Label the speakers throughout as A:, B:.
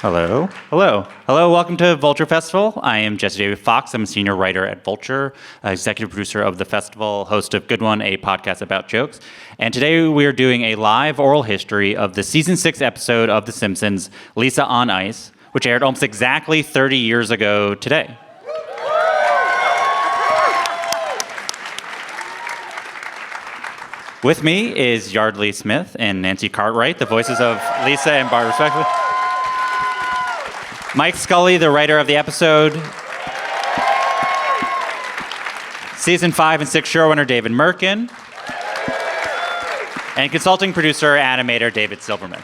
A: Hello. Hello. Hello. Welcome to Vulture Festival. I am Jesse David Fox. I'm a senior writer at Vulture, executive producer of the festival, host of Good One, a podcast about jokes. And today we are doing a live oral history of the season 6 episode of The Simpsons, Lisa on Ice, which aired almost exactly 30 years ago today. With me is Yeardley Smith and Nancy Cartwright, the voices of Lisa and Bart, respectively. Mike Scully, the writer of the episode. Season 5 and 6 showrunner David Mirkin. And consulting producer, animator David Silverman.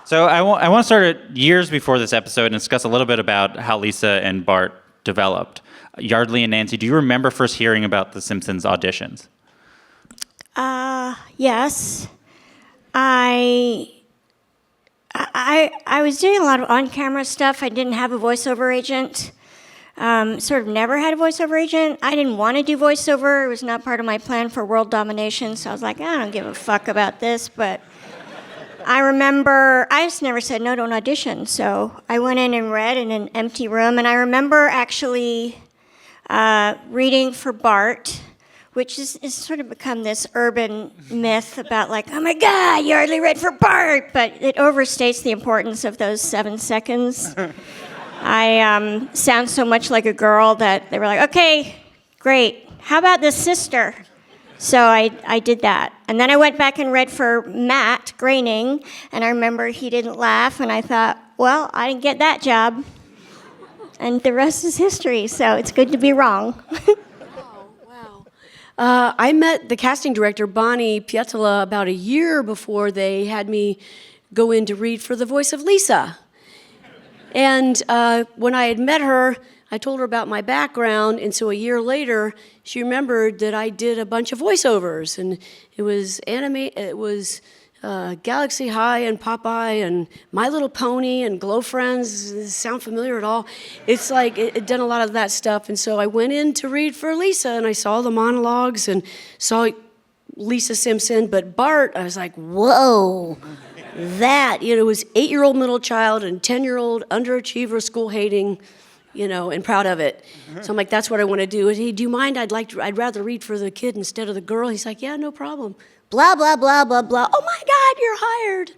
A: So I want to start years before this episode and discuss a little bit about how Lisa and Bart developed. Yeardley and Nancy, do you remember first hearing about The Simpsons auditions?
B: Yes. I was doing a lot of on-camera stuff. I didn't have a voiceover agent. Sort of never had a voiceover agent. I didn't want to do voiceover. It was not part of my plan for world domination. So I was like, I don't give a fuck about this. But I remember, I just never said no to an audition. So I went in and read in an empty room. And I remember actually reading for Bart, which is sort of become this urban myth about like, oh my God, you hardly read for Bart, but it overstates the importance of those 7 seconds. I sound so much like a girl that they were like, okay, great, how about this sister? So I did that. And then I went back and read for Matt Groening, and I remember he didn't laugh, and I thought, well, I didn't get that job. And the rest is history, so it's good to be wrong.
C: I met the casting director, Bonnie Pietola, about a year before they had me go in to read for the voice of Lisa. And when I had met her, I told her about my background, and so a year later, she remembered that I did a bunch of voiceovers, and it was Galaxy High and Popeye and My Little Pony and Glow Friends. Does this sound familiar at all? It's like it done a lot of that stuff. And so I went in to read for Lisa, and I saw the monologues and saw Lisa Simpson. But Bart, I was like, whoa, that, it was 8-year-old middle child and 10-year-old underachiever, school hating, and proud of it. So I'm like, that's what I want to do. And, hey, do you mind? I'd rather read for the kid instead of the girl. He's like, yeah, no problem. Blah, blah, blah, blah, blah. Oh my God, you're hired.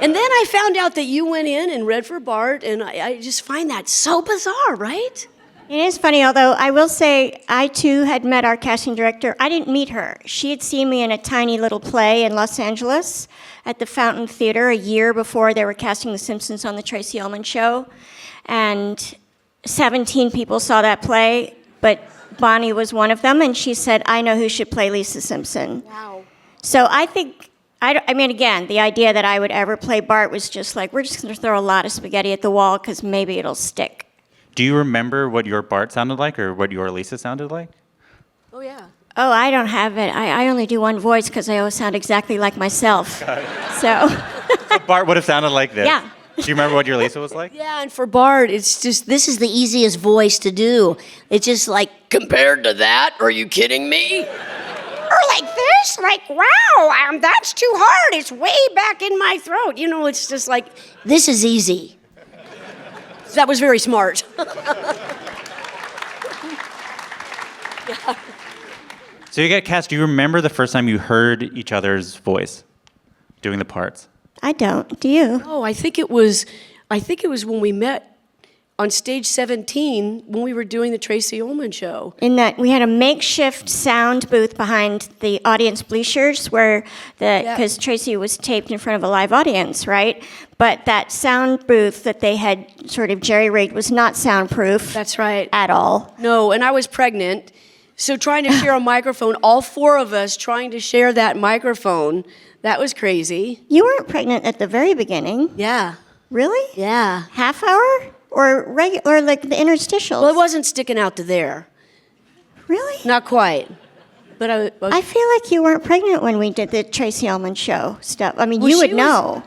C: And then I found out that you went in and read for Bart, and I just find that so bizarre, right?
B: It is funny, although I will say I too had met our casting director. I didn't meet her. She had seen me in a tiny little play in Los Angeles at the Fountain Theater a year before they were casting The Simpsons on the Tracy Ullman Show. And 17 people saw that play, but Bonnie was one of them, and she said, I know who should play Lisa Simpson.
C: Wow.
B: So I think, again, the idea that I would ever play Bart was just like, we're just going to throw a lot of spaghetti at the wall because maybe it'll stick.
A: Do you remember what your Bart sounded like or what your Lisa sounded like?
C: Oh, yeah.
B: Oh, I don't have it. I only do one voice because I always sound exactly like myself. So
A: Bart would have sounded like this.
B: Yeah.
A: Do you remember what your Lisa was like?
C: Yeah, and for Bart, it's just, this is the easiest voice to do. It's just like, compared to that, are you kidding me? Or like this, like, wow, that's too hard. It's way back in my throat. It's just like, this is easy. That was very smart.
A: Yeah. So you got cast. Do you remember the first time you heard each other's voice doing the parts?
B: I don't. Do you?
C: Oh, I think it was when we met on stage 17 when we were doing the Tracy Ullman Show.
B: In that we had a makeshift sound booth behind the audience bleachers because Tracy was taped in front of a live audience, right? But that sound booth that they had sort of jerry-rigged was not soundproof.
C: That's right.
B: At all.
C: No, and I was pregnant. So trying to share a microphone, all 4 of us trying to share that microphone, that was crazy.
B: You weren't pregnant at the very beginning.
C: Yeah.
B: Really?
C: Yeah.
B: Half hour? Or regular, like the interstitials?
C: Well, it wasn't sticking out to there.
B: Really?
C: Not quite. But
B: I feel like you weren't pregnant when we did the Tracy Ullman Show stuff. I mean, you would know.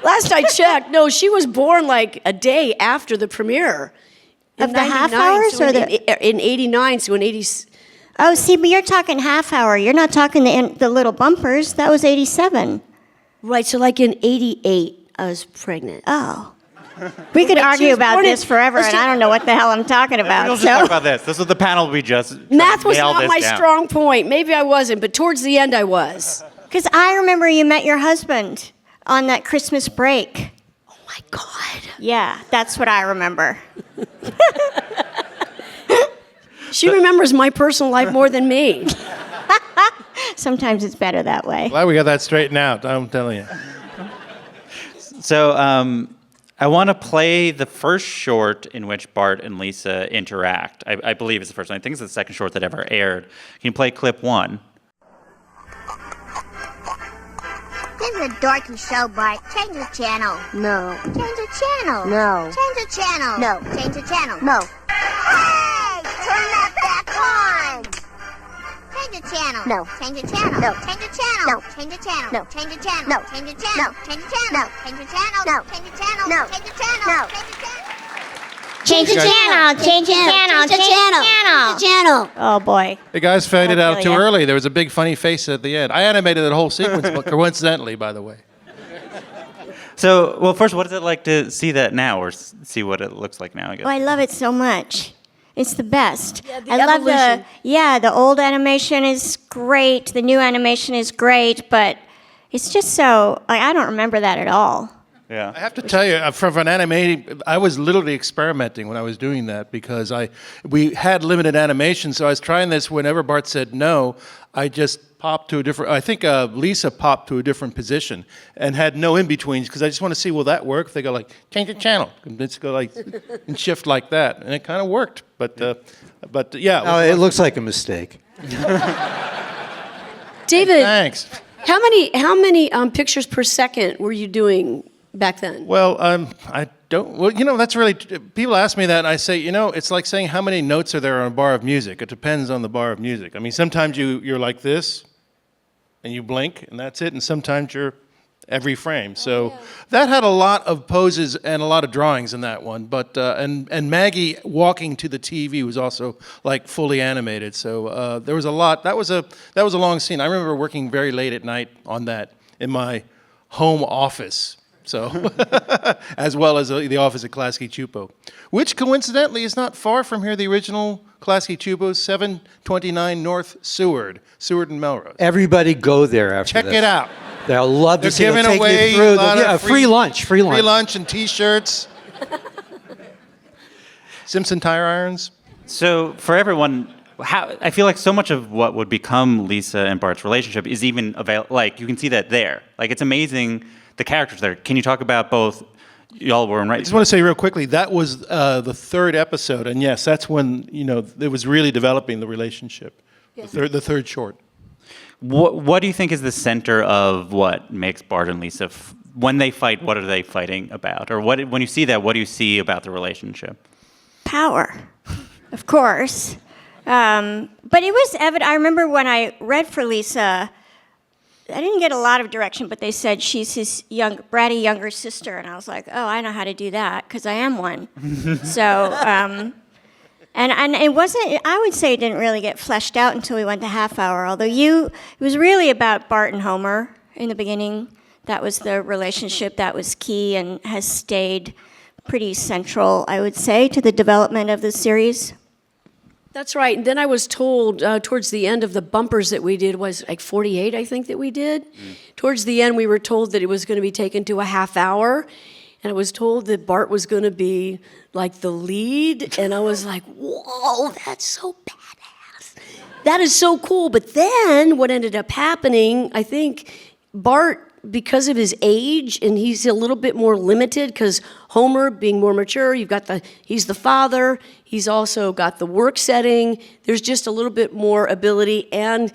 C: Last I checked, no, she was born like a day after the premiere.
B: Of the half hours
C: so
B: or
C: in 89, so in 80,
B: Oh, see, but you're talking half hour. You're not talking the little bumpers. That was 87.
C: Right, so like in 88, I was pregnant.
B: Oh. We could argue about this forever, and I don't know what the hell I'm talking about.
A: We'll just talk about this. This is the panel we just
C: Math was
A: nailed
C: not
A: this
C: my
A: down.
C: strong point. Maybe I wasn't, but towards the end I was.
B: Because I remember you met your husband on that Christmas break.
C: Oh my God.
B: Yeah, that's what I remember.
C: She remembers my personal life more than me.
B: Sometimes it's better that way.
D: Glad we got that straightened out, I'm telling you.
A: So I want to play the first short in which Bart and Lisa interact. I believe it's the first one. I think it's the second short that ever aired. Can you play clip 1?
E: This is a dorky show, Bart. Change the channel.
F: No.
E: Change the channel.
F: No.
E: Change the channel.
F: No.
E: Change the channel.
F: No.
E: Hey! Turn that back on! Change the channel.
F: No.
E: Change the channel.
F: No.
E: Change the channel.
F: No.
E: Change the channel.
F: No.
E: Change the channel.
F: No.
E: Change the channel.
F: No.
E: Change the channel.
F: No.
E: Change the channel.
F: No.
E: Change the channel.
F: No.
E: Change the channel.
F: No.
E: Change the channel.
B: Change the channel. Change the channel. Change the channel. Oh, boy.
D: The guys faded out too
B: Ophelia.
D: early. There was a big funny face at the end. I animated that whole sequence, but coincidentally, by the way.
A: So, well, first, what is it like to see that now, or see what it looks like now, I guess?
B: Oh, I love it so much. It's the best.
C: Yeah, the
B: I love
C: evolution.
B: the old animation is great. The new animation is great, but it's just so, I don't remember that at all.
D: I
A: Yeah.
D: have to tell you, from an animating, I was literally experimenting when I was doing that because we had limited animation, so I was trying this. Whenever Bart said no, I just popped to a different. I think Lisa popped to a different position and had no in betweens because I just want to see, will that work? If they go like change the channel, and let's go like and shift like that, and it kind of worked. But yeah,
G: No, it looks like a mistake.
C: David,
D: thanks.
C: how many pictures per second were you doing back then?
D: Well, I don't. Well, that's really. People ask me that, and I say, it's like saying how many notes are there on a bar of music. It depends on the bar of music. I mean, sometimes you're like this, and you blink, and that's it. And sometimes you're every frame. So that had a lot of poses and a lot of drawings in that one. But and Maggie walking to the TV was also like fully animated. So there was a lot. That was a long scene. I remember working very late at night on that in my home office. So, as well as the office at Klasky Chupo, which coincidentally is not far from here. The original Klasky Chupo, 729 North Seward and Melrose.
G: Everybody go there after
D: Check
G: this.
D: it out.
G: They'll love
D: They're
G: to see. They'll
D: giving
G: take
D: away
G: you through
D: a lot of
G: free lunch.
D: free lunch and T-shirts. Simpson tire irons.
A: So, for everyone, I feel like so much of what would become Lisa and Bart's relationship is even available. Like, you can see that there. Like, it's amazing. The characters there. Can you talk about both? Y'all were in right.
D: I just want to say real quickly, that was the third episode, and yes, that's when it was really developing the relationship. Yeah. The third short.
A: What do you think is the center of what makes Bart and Lisa when they fight? What are they fighting about? Or when you see that, what do you see about the relationship?
B: Power, of course. But it was evident. I remember when I read for Lisa, I didn't get a lot of direction, but they said she's his bratty younger sister, and I was like, oh, I know how to do that because I am one. So, and it wasn't. I would say it didn't really get fleshed out until we went to half hour. Although it was really about Bart and Homer in the beginning. That was the relationship that was key and has stayed pretty central, I would say, to the development of the series.
C: That's right. And then I was told towards the end of the bumpers that we did was like 48, I think that we did. Towards the end, we were told that it was going to be taken to a half hour. And I was told that Bart was going to be like the lead. And I was like, whoa, that's so badass. That is so cool. But then what ended up happening, I think Bart, because of his age, and he's a little bit more limited because Homer being more mature, he's the father, he's also got the work setting, there's just a little bit more ability, and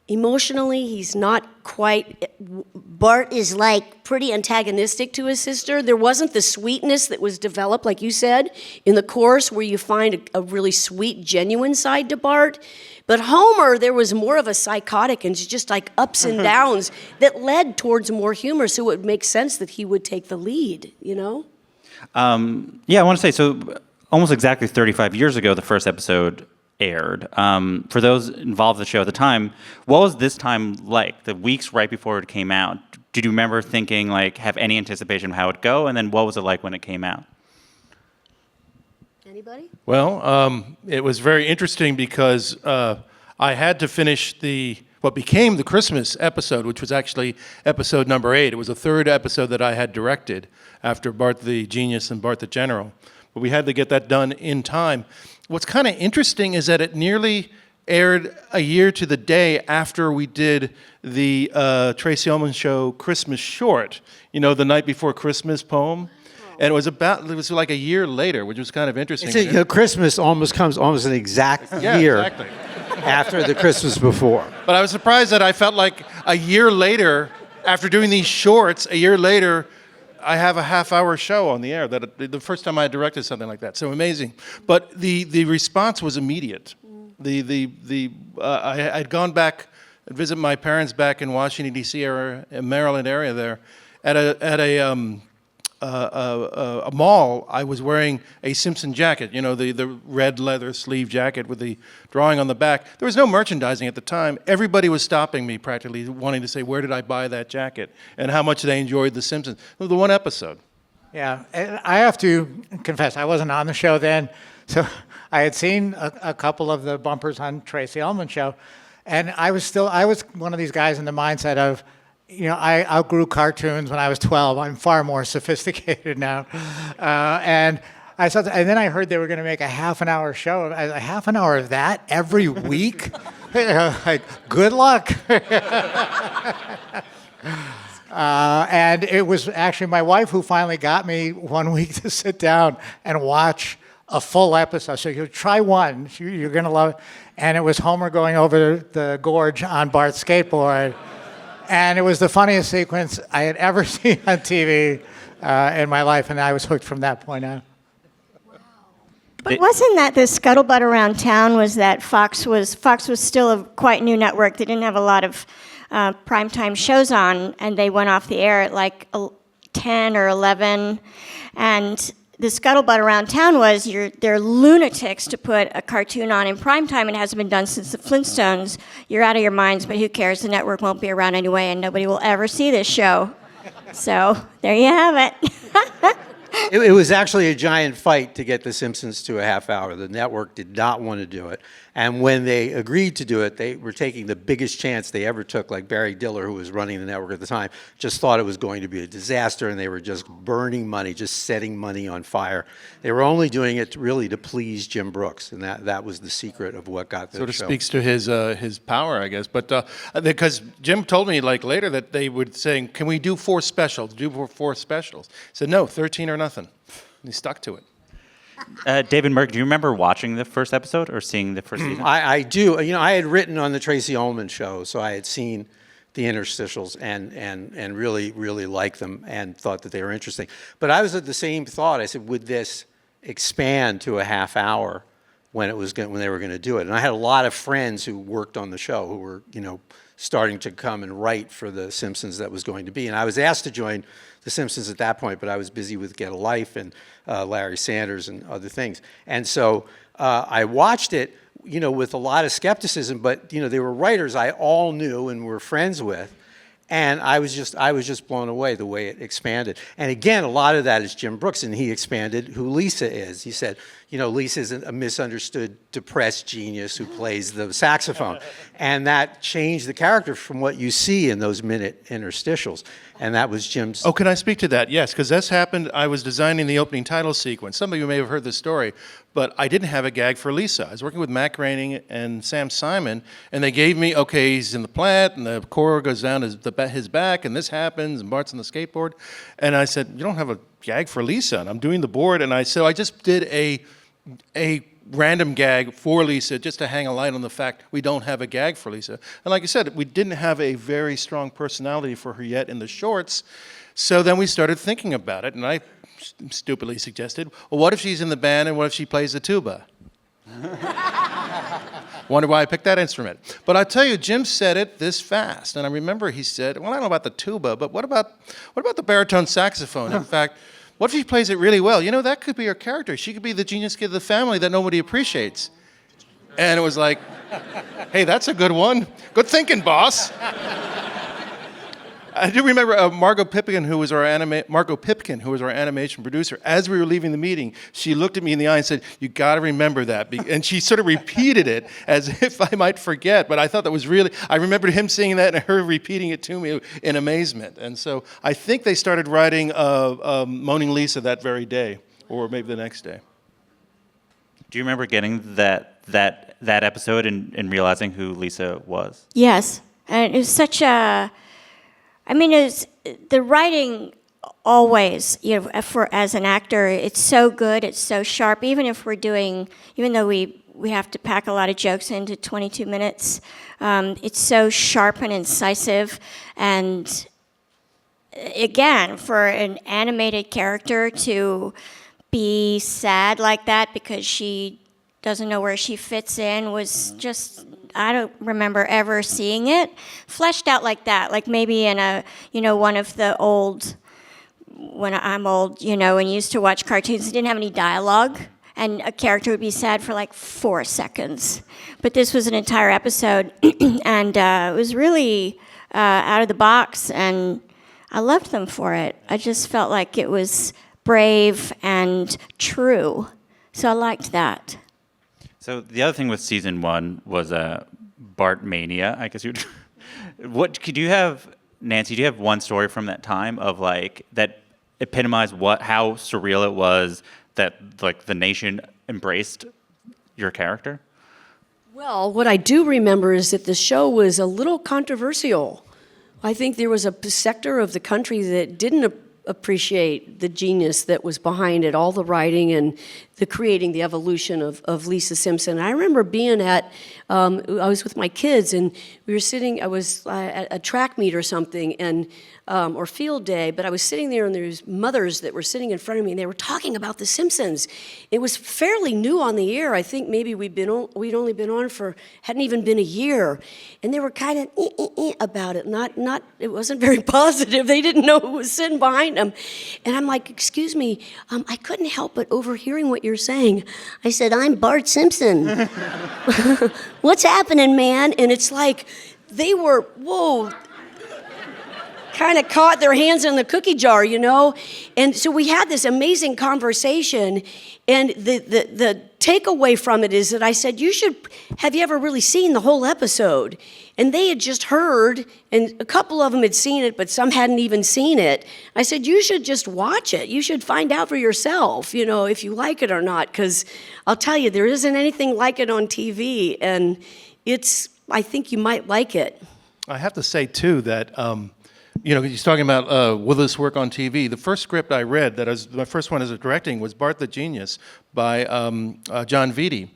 C: emotionally he's not quite, Bart is like pretty antagonistic to his sister. There wasn't the sweetness that was developed, like you said, in the course where you find a really sweet, genuine side to Bart. But Homer, there was more of a psychotic and just like ups and downs that led towards more humor. So it would make sense that he would take the lead,
A: Yeah, I want to say, so almost exactly 35 years ago, the first episode aired. For those involved in the show at the time, what was this time like? The weeks right before it came out, did you remember thinking, like, have any anticipation of how it'd go? And then what was it like when it came out?
C: Anybody?
D: Well, it was very interesting because I had to finish what became the Christmas episode, which was actually episode number 8. It was the third episode that I had directed after Bart the Genius and Bart the General. But we had to get that done in time. What's kind of interesting is that it nearly aired a year to the day after we did the Tracy Ullman Show Christmas short, the night before Christmas poem. And it was like a year later, which was kind of interesting.
G: Christmas almost comes almost an exact year
D: exactly.
G: after the Christmas before.
D: But I was surprised that I felt like a year later, after doing these shorts, a year later, I have a half-hour show on the air. That the first time I directed something like that, so amazing. But the response was immediate. I'd gone back and visit my parents back in Washington D.C. area, Maryland area there, at a mall. I was wearing a Simpson jacket, the red leather sleeve jacket with the drawing on the back. There was no merchandising at the time. Everybody was stopping me practically, wanting to say, where did I buy that jacket? And how much they enjoyed The Simpsons. The one episode.
F: Yeah, and I have to confess, I wasn't on the show then, so I had seen a couple of the bumpers on Tracy Ullman Show, and I was one of these guys in the mindset of, I outgrew cartoons when I was 12. I'm far more sophisticated now. And then I heard they were going to make a half an hour show. A half an hour of that every week? Like, good luck. And it was actually my wife who finally got me one week to sit down and watch a full episode. So you try one, you're going to love it. And it was Homer going over the gorge on Bart's skateboard. And it was the funniest sequence I had ever seen on TV in my life, and I was hooked from that point on.
B: But wasn't that the scuttlebutt around town was that Fox was still a quite new network. They didn't have a lot of primetime shows on, and they went off the air at like 10 or 11. And the scuttlebutt around town was they're lunatics to put a cartoon on in primetime. It hasn't been done since the Flintstones. You're out of your minds, but who cares? The network won't be around anyway, and nobody will ever see this show. So there you have it.
G: It was actually a giant fight to get The Simpsons to a half hour. The network did not want to do it. And when they agreed to do it, they were taking the biggest chance they ever took. Like Barry Diller, who was running the network at the time, just thought it was going to be a disaster, and they were just burning money, just setting money on fire. They were only doing it really to please Jim Brooks, and that was the secret of what got the show.
D: Sort of speaks to his power, I guess. But because Jim told me like later that they were saying, can we do 4 specials? Do 4 specials. I said, no, 13 or nothing. And he stuck to it.
A: David Mirkin, do you remember watching the first episode or seeing the first season?
G: I do. I had written on the Tracy Ullman Show, so I had seen the interstitials and really, really liked them and thought that they were interesting. But I was at the same thought. I said, would this expand to a half hour when they were going to do it? And I had a lot of friends who worked on the show who were, starting to come and write for The Simpsons that was going to be. And I was asked to join The Simpsons at that point, but I was busy with Get a Life and Larry Sanders and other things. And so I watched it, with a lot of skepticism, but, they were writers I all knew and were friends with. And I was just blown away the way it expanded. And again, a lot of that is Jim Brooks, and he expanded who Lisa is. He said, Lisa is a misunderstood, depressed genius who plays the saxophone. And that changed the character from what you see in those minute interstitials. And that was Jim's...
D: Oh, can I speak to that? Yes, because this happened. I was designing the opening title sequence. Some of you may have heard this story, but I didn't have a gag for Lisa. I was working with Matt Groening and Sam Simon, and they gave me, okay, he's in the plant, and the core goes down his back, and this happens, and Bart's on the skateboard. And I said, you don't have a gag for Lisa, and I'm doing the board, and I just did a random gag for Lisa just to hang a light on the fact we don't have a gag for Lisa. And like I said, we didn't have a very strong personality for her yet in the shorts. So then we started thinking about it, and I stupidly suggested, well, what if she's in the band and what if she plays the tuba? Wonder why I picked that instrument. But I tell you, Jim said it this fast, and I remember he said, well, I don't know about the tuba, but what about the baritone saxophone? In fact, what if she plays it really well? That could be her character. She could be the genius kid of the family that nobody appreciates. And it was like, hey, that's a good one. Good thinking, boss. I do remember Margot Pipkin, who was our animation producer. As we were leaving the meeting, she looked at me in the eye and said, "You got to remember that." And she sort of repeated it as if I might forget. But I thought that was really. I remembered him saying that and her repeating it to me in amazement. And so I think they started writing Moaning Lisa that very day, or maybe the next day.
A: Do you remember getting that episode and realizing who Lisa was?
B: Yes, and it was such a. I mean, it's the writing always, as an actor, it's so good, it's so sharp. Even though we have to pack a lot of jokes into 22 minutes, it's so sharp and incisive. And again, for an animated character to be sad like that because she doesn't know where she fits in was just. I don't remember ever seeing it fleshed out like that. Like maybe in one of the old, when I'm old, and used to watch cartoons, it didn't have any dialogue, and a character would be sad for like 4 seconds. But this was an entire episode, and it was really out of the box, and I loved them for it. I just felt like it was brave and true, so I liked that.
A: So the other thing with season 1 was Bart Mania, I guess you'd. Do you have, Nancy? Do you have one story from that time of like that epitomized how surreal it was that like the nation embraced your character?
C: Well, what I do remember is that the show was a little controversial. I think there was a sector of the country that didn't appreciate the genius that was behind it, all the writing and the creating the evolution of Lisa Simpson. And I remember being I was with my kids and we were sitting, I was at a track meet or something, and or field day, but I was sitting there and there was mothers that were sitting in front of me and they were talking about The Simpsons. It was fairly new on the air. I think maybe we'd only been on hadn't even been a year. And they were kind of about it. It wasn't very positive. They didn't know who was sitting behind them. And I'm like, excuse me, I couldn't help but overhearing what you're saying. I said, I'm Bart Simpson. What's happening, man? And it's like, they were, whoa, kind of caught their hands in the cookie jar, And so we had this amazing conversation, and the takeaway from it is that I said, have you ever really seen the whole episode? And they had just heard, and a couple of them had seen it, but some hadn't even seen it. I said, you should just watch it. You should find out for yourself, if you like it or not, because I'll tell you, there isn't anything like it on TV, and I think you might like it.
D: I have to say, too, that... he's talking about will this work on TV? The first script I read, my first one as a directing, was Bart the Genius by John Vitti.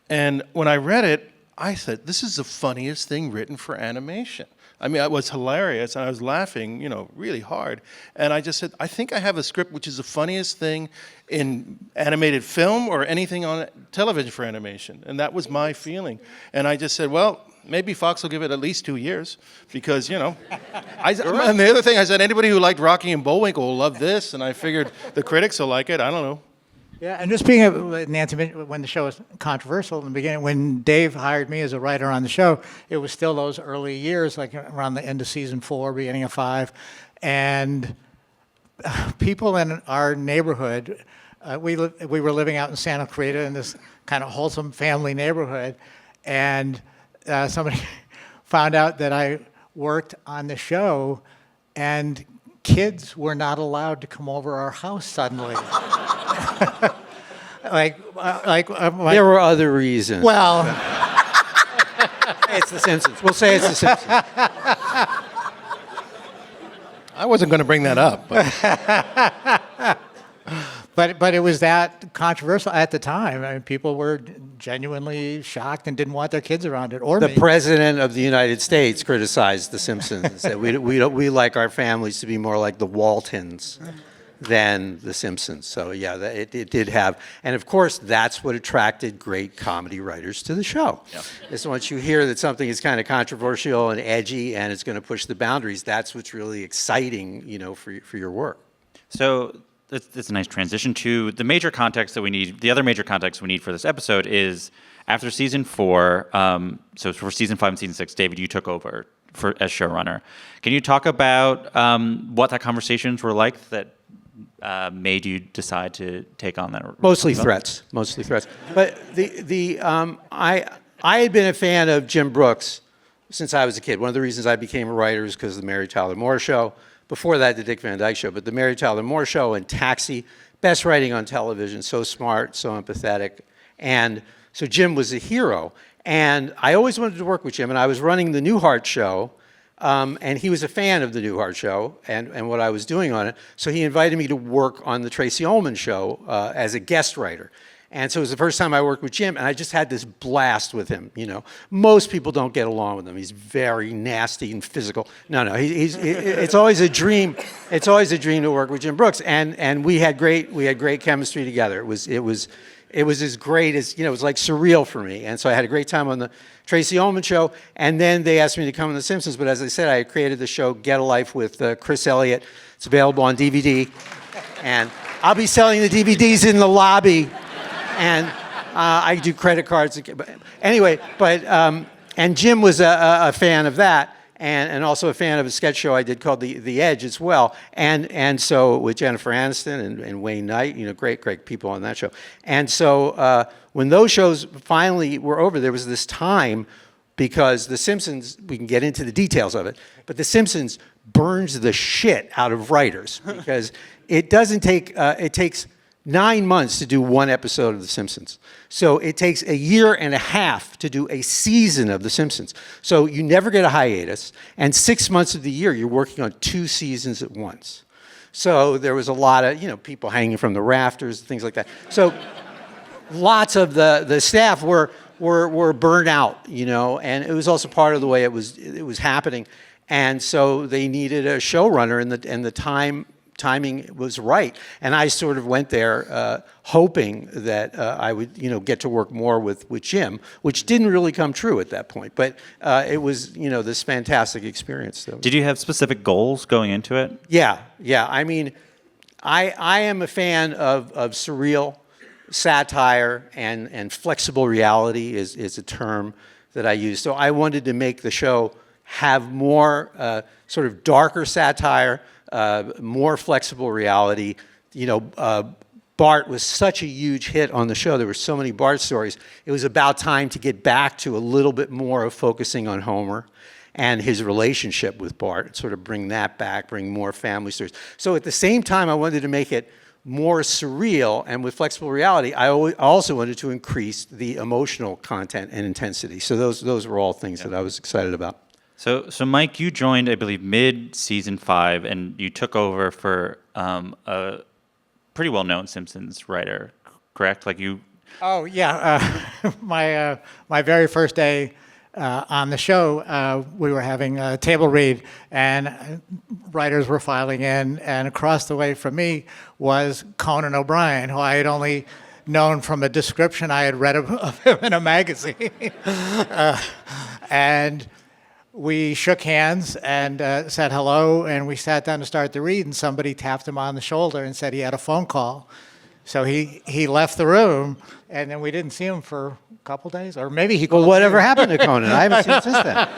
D: And when I read it, I said, this is the funniest thing written for animation. I mean, it was hilarious, and I was laughing, really hard. And I just said, I think I have a script which is the funniest thing in animated film or anything on television for animation. And that was my feeling. And I just said, well, maybe Fox will give it at least 2 years because, and the other thing, I said, anybody who liked Rocky and Bullwinkle will love this, and I figured the critics will like it. I don't know.
F: Yeah, and just being Nancy mentioned when the show was controversial in the beginning, when Dave hired me as a writer on the show, it was still those early years, like around the end of season 4, beginning of 5, and people in our neighborhood, we were living out in Santa Clarita in this kind of wholesome family neighborhood, and somebody found out that I worked on the show, and kids were not allowed to come over our house suddenly.
G: There were other reasons.
F: Well,
G: It's The Simpsons. We'll say it's The Simpsons.
D: I wasn't going to bring that up.
F: but it was that controversial at the time. I mean, people were genuinely shocked and didn't want their kids around it, or
G: The
F: me.
G: President of the United States criticized The Simpsons and said we like our families to be more like the Waltons than The Simpsons. So yeah, it did have, and of course that's what attracted great comedy writers to the show. Yeah. Is once you hear that something is kind of controversial and edgy and it's going to push the boundaries, that's what's really exciting, for your work.
A: So that's a nice transition to the major context that we need. The other major context we need for this episode is After season 4, so for season 5 and season 6, David, you took over as showrunner. Can you talk about what that conversations were like that made you decide to take on that?
G: Mostly threats. But I had been a fan of Jim Brooks since I was a kid. One of the reasons I became a writer is because of the Mary Tyler Moore Show. Before that, the Dick Van Dyke Show. But the Mary Tyler Moore Show and Taxi, best writing on television, so smart, so empathetic. And so Jim was a hero. And I always wanted to work with Jim. And I was running the Newhart Show. And he was a fan of the Newhart Show and what I was doing on it. So he invited me to work on the Tracy Ullman Show as a guest writer. And so it was the first time I worked with Jim, and I just had this blast with him. You know, most people don't get along with him. He's very nasty and physical. No, it's always a dream. It's always a dream to work with Jim Brooks, and we had great chemistry together. It was as great as, you know, it was like surreal for me. And so I had a great time on the Tracy Ullman Show, and then they asked me to come on The Simpsons. But as I said, I had created the show Get a Life with Chris Elliott. It's available on DVD, and I'll be selling the DVDs in the lobby. And I do credit cards. Anyway, and Jim was a fan of that, and also a fan of a sketch show I did called The Edge as well. And so with Jennifer Aniston and Wayne Knight, you know, great people on that show. And so when those shows finally were over, there was this time, because The Simpsons, we can get into the details of it, but The Simpsons burns the shit out of writers, because it takes 9 months to do one episode of The Simpsons. So it takes a year and a half to do a season of The Simpsons. So you never get a hiatus, and 6 months of the year you're working on 2 seasons at once. So there was a lot of, you know, people hanging from the rafters, things like that. So lots of the staff were burned out, you know, and it was also part of the way it was happening. And so they needed a showrunner, and the timing was right, and I sort of went there hoping that I would, you know, get to work more with Jim, which didn't really come true at that point. But it was, you know, this fantastic experience.
A: Did you have specific goals going into it?
G: Yeah. I mean, I am a fan of surreal satire, and flexible reality is a term that I use. So I wanted to make the show have more sort of darker satire, more flexible reality. You know, Bart was such a huge hit on the show. There were so many Bart stories. It was about time to get back to a little bit more of focusing on Homer and his relationship with Bart, sort of bring that back, bring more family stories. So at the same time, I wanted to make it more surreal, and with flexible reality, I also wanted to increase the emotional content and intensity. So those were all things that I was excited about.
A: So Mike, you joined, I believe, mid-season 5, and you took over for a pretty well-known Simpsons writer, correct? Like you.
F: Oh yeah, my very first day on the show, we were having a table read, and writers were filing in, and across the way from me was Conan O'Brien, who I had only known from a description I had read of him in a magazine, and we shook hands and said hello, and we sat down to start the read, and somebody tapped him on the shoulder and said he had a phone call. So he left the room, and then we didn't see him for a couple days, or maybe he called.
G: Well, whatever happened to Conan? I haven't seen him since then.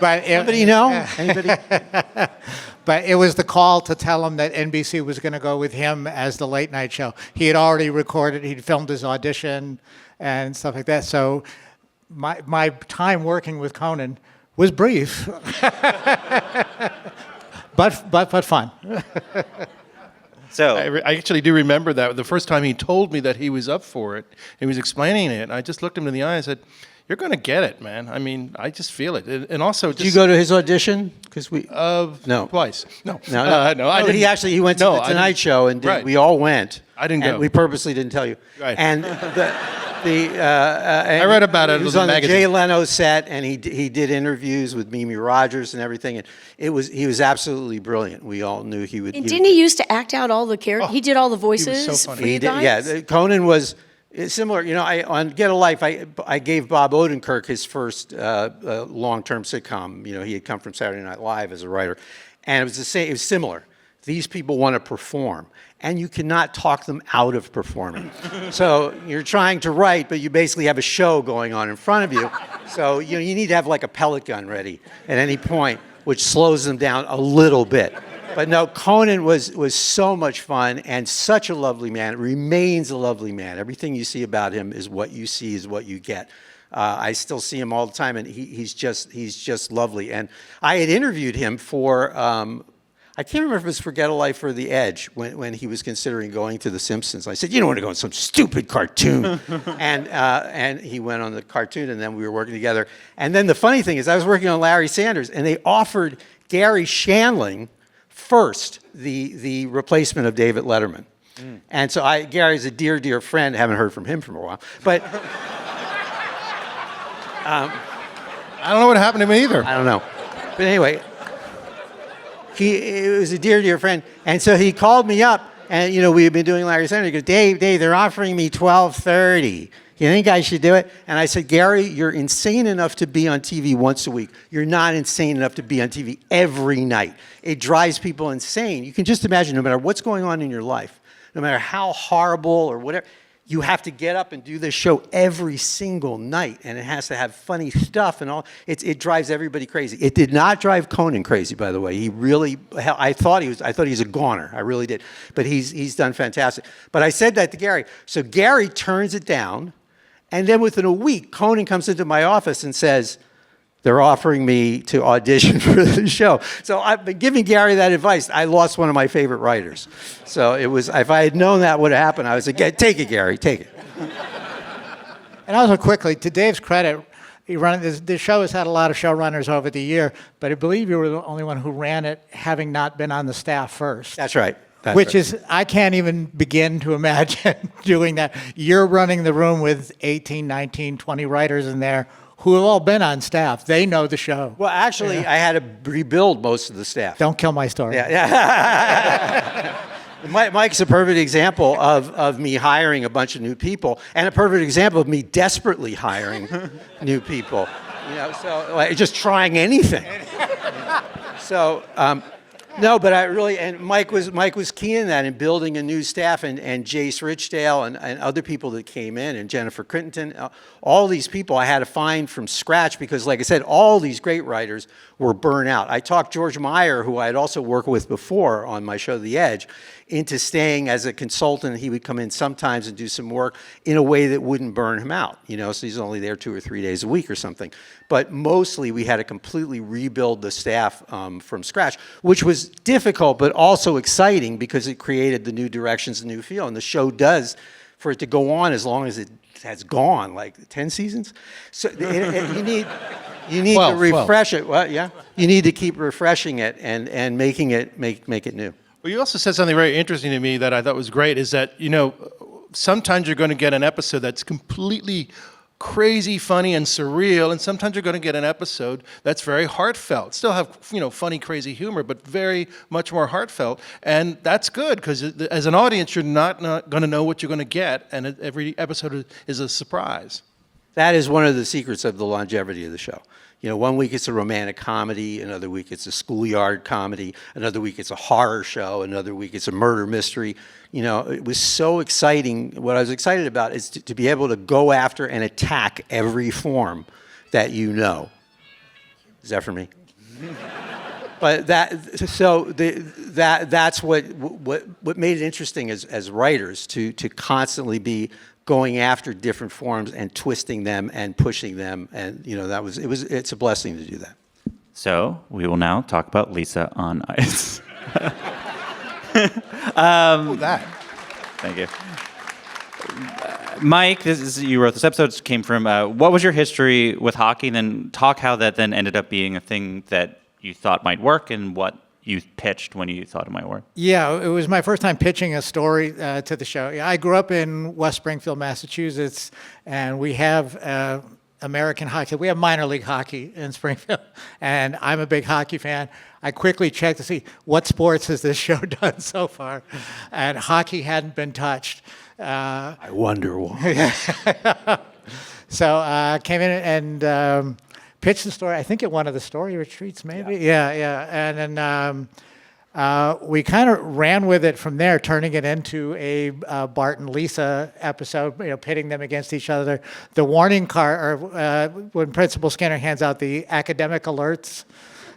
F: But
G: Anybody know? Anybody?
F: But it was the call to tell him that NBC was going to go with him as the late night show. He had already recorded, he'd filmed his audition and stuff like that. So my time working with Conan was brief, but fun.
A: So
D: I actually do remember that. The first time he told me that he was up for it, he was explaining it, and I just looked him in the eye and said, "You're going to get it, man. I mean, I just feel it." And also,
G: Did you go to his audition? Because no,
D: twice. No.
G: I didn't. He went to the Tonight Show, and
D: Right.
G: we all went.
D: I didn't
G: and
D: go.
G: We purposely didn't tell you.
D: Right.
G: And
D: I read about it.
G: He was
D: in the
G: on the
D: magazine.
G: Jay Leno set, and he did interviews with Mimi Rogers and everything. And he was absolutely brilliant. We all knew he would.
C: And didn't he used to act out all the characters? He did all the voices
D: so funny.
C: for you
G: He did,
C: guys?
G: yeah. Conan was similar. You know, on Get a Life, I gave Bob Odenkirk his first long-term sitcom. You know, he had come from Saturday Night Live as a writer, and it was the same. It was similar. These people want to perform, and you cannot talk them out of performing. So you're trying to write, but you basically have a show going on in front of you. So you need to have like a pellet gun ready at any point, which slows them down a little bit. But no, Conan was so much fun and such a lovely man. Remains a lovely man. Everything you see about him is what you see, is what you get. I still see him all the time, and he's just lovely. And I had interviewed him for I can't remember if it was for Get a Life or The Edge when he was considering going to The Simpsons. I said, you don't want to go on some stupid cartoon. And he went on the cartoon, and then we were working together. And then the funny thing is I was working on Larry Sanders, and they offered Gary Shandling first the replacement of David Letterman. And so Gary's a dear, dear friend. I haven't heard from him for a while. But
D: I don't know what happened to him either.
G: I don't know. But anyway, he was a dear, dear friend. And so he called me up, and, we had been doing Larry Sanders. He goes, Dave, they're offering me $12.30. You think I should do it? And I said, Gary, you're insane enough to be on TV once a week. You're not insane enough to be on TV every night. It drives people insane. You can just imagine, no matter what's going on in your life, no matter how horrible or whatever, you have to get up and do this show every single night, and it has to have funny stuff and all. It drives everybody crazy. It did not drive Conan crazy, by the way. He really, I thought he was a goner. I really did. But he's done fantastic. But I said that to Gary. So Gary turns it down, and then within a week, Conan comes into my office and says, they're offering me to audition for the show. So I've been giving Gary that advice. I lost one of my favorite writers. So it was, if I had known that would happen, I was like, take it, Gary, take it.
F: And also quickly, to Dave's credit, the show has had a lot of showrunners over the year, but I believe you were the only one who ran it having not been on the staff first.
G: That's right.
F: Which is, I can't even begin to imagine doing that. You're running the room with 18, 19, 20 writers in there who have all been on staff. They know the show.
G: Well, actually, I had to rebuild most of the staff.
F: Don't kill my story.
G: Yeah. Mike's a perfect example of me hiring a bunch of new people, and a perfect example of me desperately hiring new people. So like, just trying anything. So. No, but I really, and Mike was key in that, in building a new staff, and Jace Richdale and other people that came in, and Jennifer Crittenton, all these people I had to find from scratch because, like I said, all these great writers were burnt out. I talked George Meyer, who I had also worked with before on my show The Edge, into staying as a consultant. He would come in sometimes and do some work in a way that wouldn't burn him out, so he's only there 2 or 3 days a week or something. But mostly we had to completely rebuild the staff from scratch, which was difficult but also exciting because it created the new directions, the new feel. And the show does, for it to go on as long as it has gone, like 10 seasons. So you need
D: 12,
G: to refresh it. Well, yeah. You need to keep refreshing it and making it make it new.
D: Well, you also said something very interesting to me that I thought was great, is that, sometimes you're going to get an episode that's completely crazy, funny, and surreal, and sometimes you're going to get an episode that's very heartfelt. Still have, funny, crazy humor, but very much more heartfelt, and that's good, because as an audience, you're not going to know what you're going to get, and every episode is a surprise.
G: That is one of the secrets of the longevity of the show. 1 week it's a romantic comedy, another week it's a schoolyard comedy, another week it's a horror show, another week it's a murder mystery. It was so exciting. What I was excited about is to be able to go after and attack every form that you know. Is that for me? But that's what made it interesting as writers to constantly be going after different forms and twisting them and pushing them, and it's a blessing to do that.
A: So we will now talk about Lisa on Ice.
D: That.
A: Thank you. Mike, you wrote this episode, came from, what was your history with hockey? And then talk how that then ended up being a thing that you thought might work, and what you pitched when you thought it might work.
F: Yeah, it was my first time pitching a story to the show. I grew up in West Springfield, Massachusetts, and we have American hockey. We have minor league hockey in Springfield, and I'm a big hockey fan. I quickly checked to see what sports has this show done so far, and hockey hadn't been touched.
G: I wonder why.
F: So I came in and pitched the story, I think at one of the story retreats, maybe. Yeah. And then we kind of ran with it from there, turning it into a Bart and Lisa episode, pitting them against each other. The warning card, or when Principal Skinner hands out the academic alerts,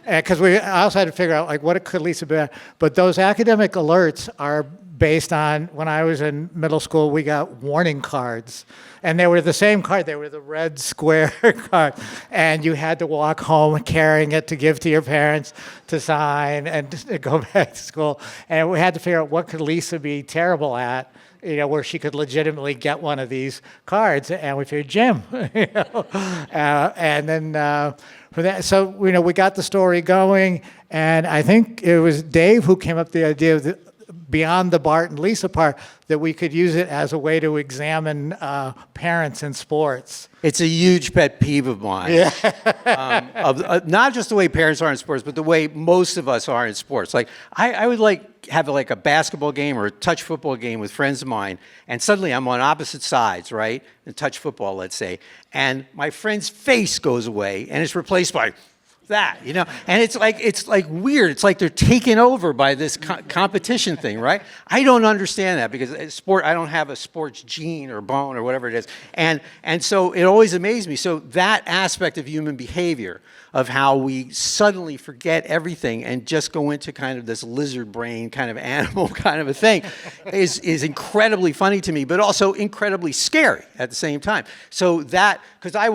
F: because I also had to figure out, like, what could Lisa be? But those academic alerts are based on when I was in middle school, we got warning cards. And they were the same card. They were the red square card. And you had to walk home carrying it to give to your parents to sign and to go back to school. And we had to figure out what could Lisa be terrible at, where she could legitimately get one of these cards. And we figured Jim. And then for that, so we got the story going. And I think it was Dave who came up with the idea of beyond the Bart and Lisa part, that we could use it as a way to examine parents in sports.
G: It's a huge pet peeve of mine. Yeah. Not just the way parents are in sports, but the way most of us are in sports. Like, I would have a basketball game or a touch football game with friends of mine, and suddenly I'm on opposite sides, right? In touch football, let's say, and my friend's face goes away, and it's replaced by that, and it's like weird. It's like they're taken over by this competition thing, right? I don't understand that because I don't have a sports gene or bone or whatever it is, and so it always amazed me. So that aspect of human behavior, of how we suddenly forget everything and just go into kind of this lizard brain kind of animal kind of a thing, is incredibly funny to me, but also incredibly scary at the same time. So that, because I'm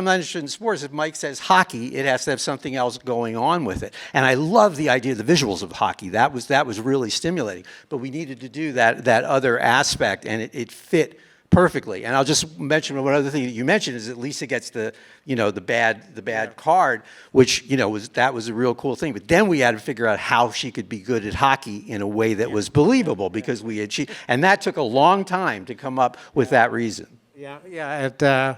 G: not interested in sports, if Mike says hockey, it has to have something else going on with it. And I love the idea of the visuals of hockey. That was really stimulating. But we needed to do that other aspect, and it fit perfectly. And I'll just mention one other thing that you mentioned is that Lisa gets the bad card, which was a real cool thing. But then we had to figure out how she could be good at hockey in a way that was believable, because and that took a long time to come up with that reason.
F: Yeah.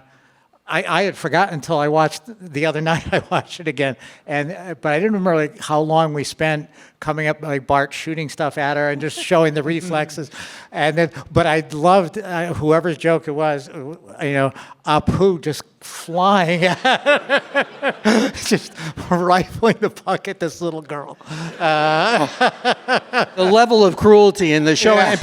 F: I had forgotten until I watched the other night. I watched it again, but I didn't remember how long we spent coming up, like Bart shooting stuff at her and just showing the reflexes. But I loved whoever's joke it was, Apu just flying at her, just rifling the puck at this little girl.
G: The level of cruelty in the show, and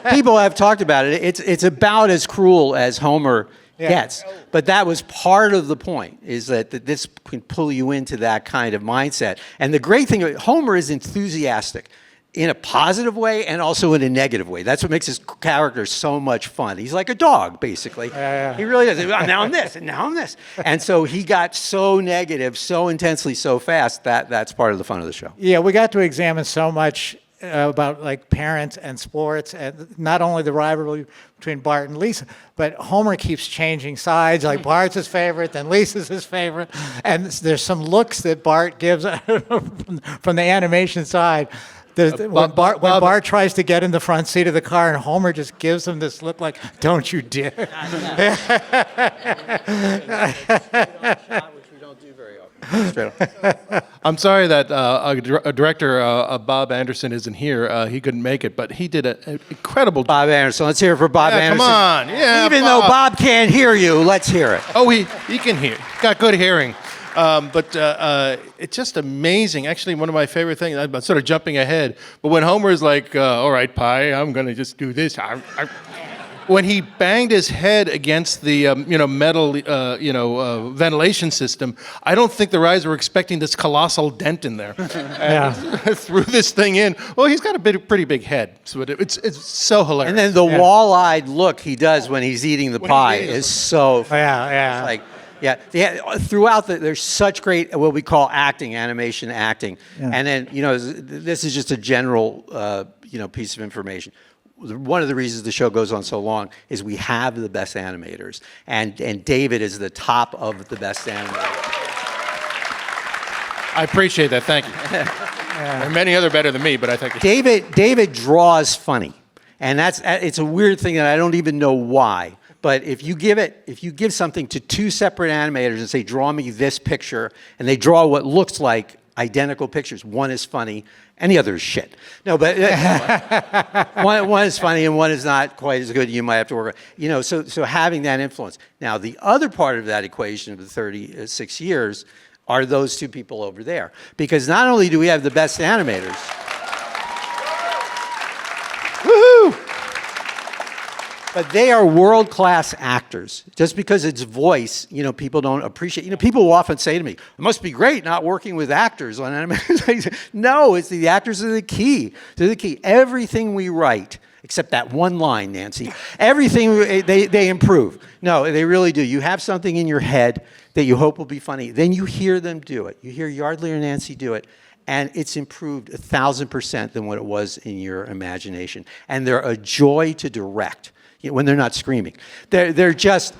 G: people have talked about it. It's about as cruel as Homer gets. But that was part of the point, is that this can pull you into that kind of mindset. And the great thing, Homer is enthusiastic in a positive way and also in a negative way. That's what makes his character so much fun. He's like a dog, basically. He really does. Now I'm this, and now I'm this. And so he got so negative, so intensely, so fast, that's part of the fun of the show.
F: Yeah, we got to examine so much about parents and sports, and not only the rivalry between Bart and Lisa, but Homer keeps changing sides. Like Bart's his favorite, then Lisa's his favorite, and there's some looks that Bart gives from the animation side. When Bart tries to get in the front seat of the car, and Homer just gives him this look like, "Don't you dare!"
D: I'm sorry that a director, Bob Anderson, isn't here. He couldn't make it, but he did an incredible job.
G: Bob Anderson. Let's hear it for Bob Anderson.
D: Come on. Yeah,
G: Even though Bob can't hear you, let's hear it.
D: Oh, he can hear. He's got good hearing. But it's just amazing. Actually, one of my favorite things, I'm sort of jumping ahead, but when Homer's like, all right, Pi, I'm going to just do this. When he banged his head against the metal ventilation system, I don't think the riders were expecting this colossal dent in there. Threw this thing in. Well, he's got a pretty big head, so it's so hilarious.
G: And then the wall-eyed look he does when he's eating the pie is so funny. Throughout there's such great what we call animation acting, and then this is just a general piece of information. One of the reasons the show goes on so long is we have the best animators, and David is the top of the best animators.
D: I appreciate that. Thank you. There are many other better than me, but I thank you.
G: David draws funny, and it's a weird thing that I don't even know why. But if you give something to two separate animators and say, draw me this picture, and they draw what looks like identical pictures, one is funny and the other is shit. No, but one is funny and one is not quite as good. You might have to work on, so having that influence. Now, the other part of that equation of the 36 years are those two people over there. Because not only do we have the best animators, But they are world-class actors. Just because it's voice, people don't appreciate. People will often say to me, "It must be great not working with actors on animation." No, it's the actors are the key. They're the key. Everything we write, except that one line, Nancy, everything they improve. No, they really do. You have something in your head that you hope will be funny. Then you hear them do it. You hear Yeardley or Nancy do it. And it's improved 1,000% than what it was in your imagination. And they're a joy to direct. When they're not screaming. They're just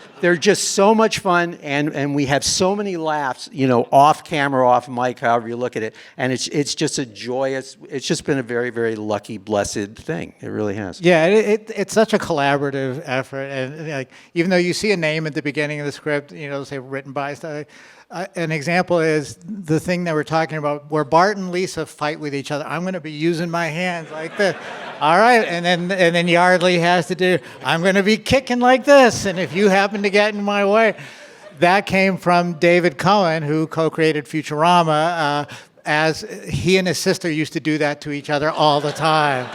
G: so much fun, and we have so many laughs, off camera, off mic, however you look at it, and it's just a joyous. It's just been a very, very lucky, blessed thing. It really has.
F: Yeah, it's such a collaborative effort, and even though you see a name at the beginning of the script, say written by stuff. An example is the thing that we're talking about, where Bart and Lisa fight with each other. I'm going to be using my hands like this. All right, and then Yeardley has to do, I'm going to be kicking like this, and if you happen to get in my way. That came from David Cohen, who co-created Futurama, as he and his sister used to do that to each other all the time.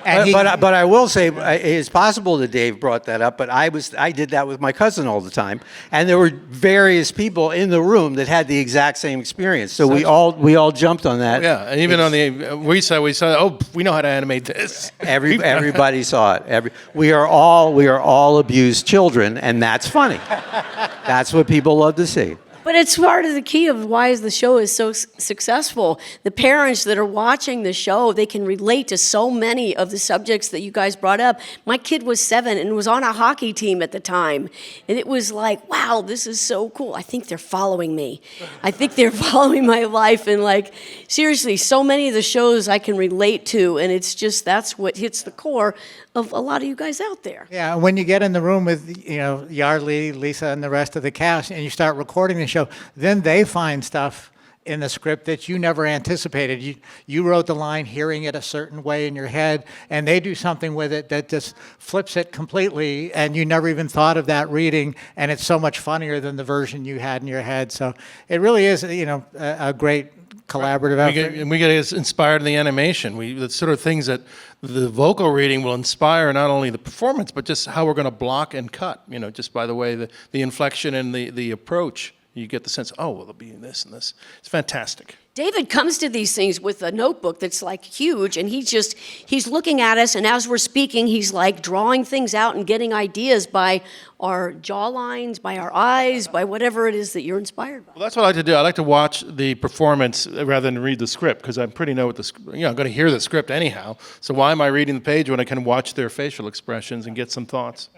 G: But I will say, it's possible that Dave brought that up, but I did that with my cousin all the time, and there were various people in the room that had the exact same experience. So we all jumped on that.
D: Yeah, and even on the we saw, oh, we know how to animate this.
G: Everybody saw it. We are all abused children, and that's funny. That's what people love to see.
C: But it's part of the key of why the show is so successful. The parents that are watching the show, they can relate to so many of the subjects that you guys brought up. My kid was 7 and was on a hockey team at the time. And it was like, wow, this is so cool. I think they're following me. I think they're following my life. And seriously, so many of the shows I can relate to. And it's just, that's what hits the core of a lot of you guys out there.
F: Yeah, when you get in the room with Yeardley, Lisa, and the rest of the cast, and you start recording the show, then they find stuff in the script that you never anticipated. You wrote the line hearing it a certain way in your head, and they do something with it that just flips it completely, and you never even thought of that reading, and it's so much funnier than the version you had in your head. So it really is, a great collaborative effort.
D: We get inspired in the animation. The sort of things that the vocal reading will inspire not only the performance, but just how we're going to block and cut. Just by the way, the inflection and the approach, you get the sense, oh, well, there'll be this and this. It's fantastic.
C: David comes to these things with a notebook that's huge, and he's looking at us, and as we're speaking, he's drawing things out and getting ideas by our jaw lines, by our eyes, by whatever it is that you're inspired by.
D: Well, that's what I like to do. I like to watch the performance rather than read the script, because I'm pretty know what I'm going to hear the script anyhow. So why am I reading the page when I can watch their facial expressions and get some thoughts?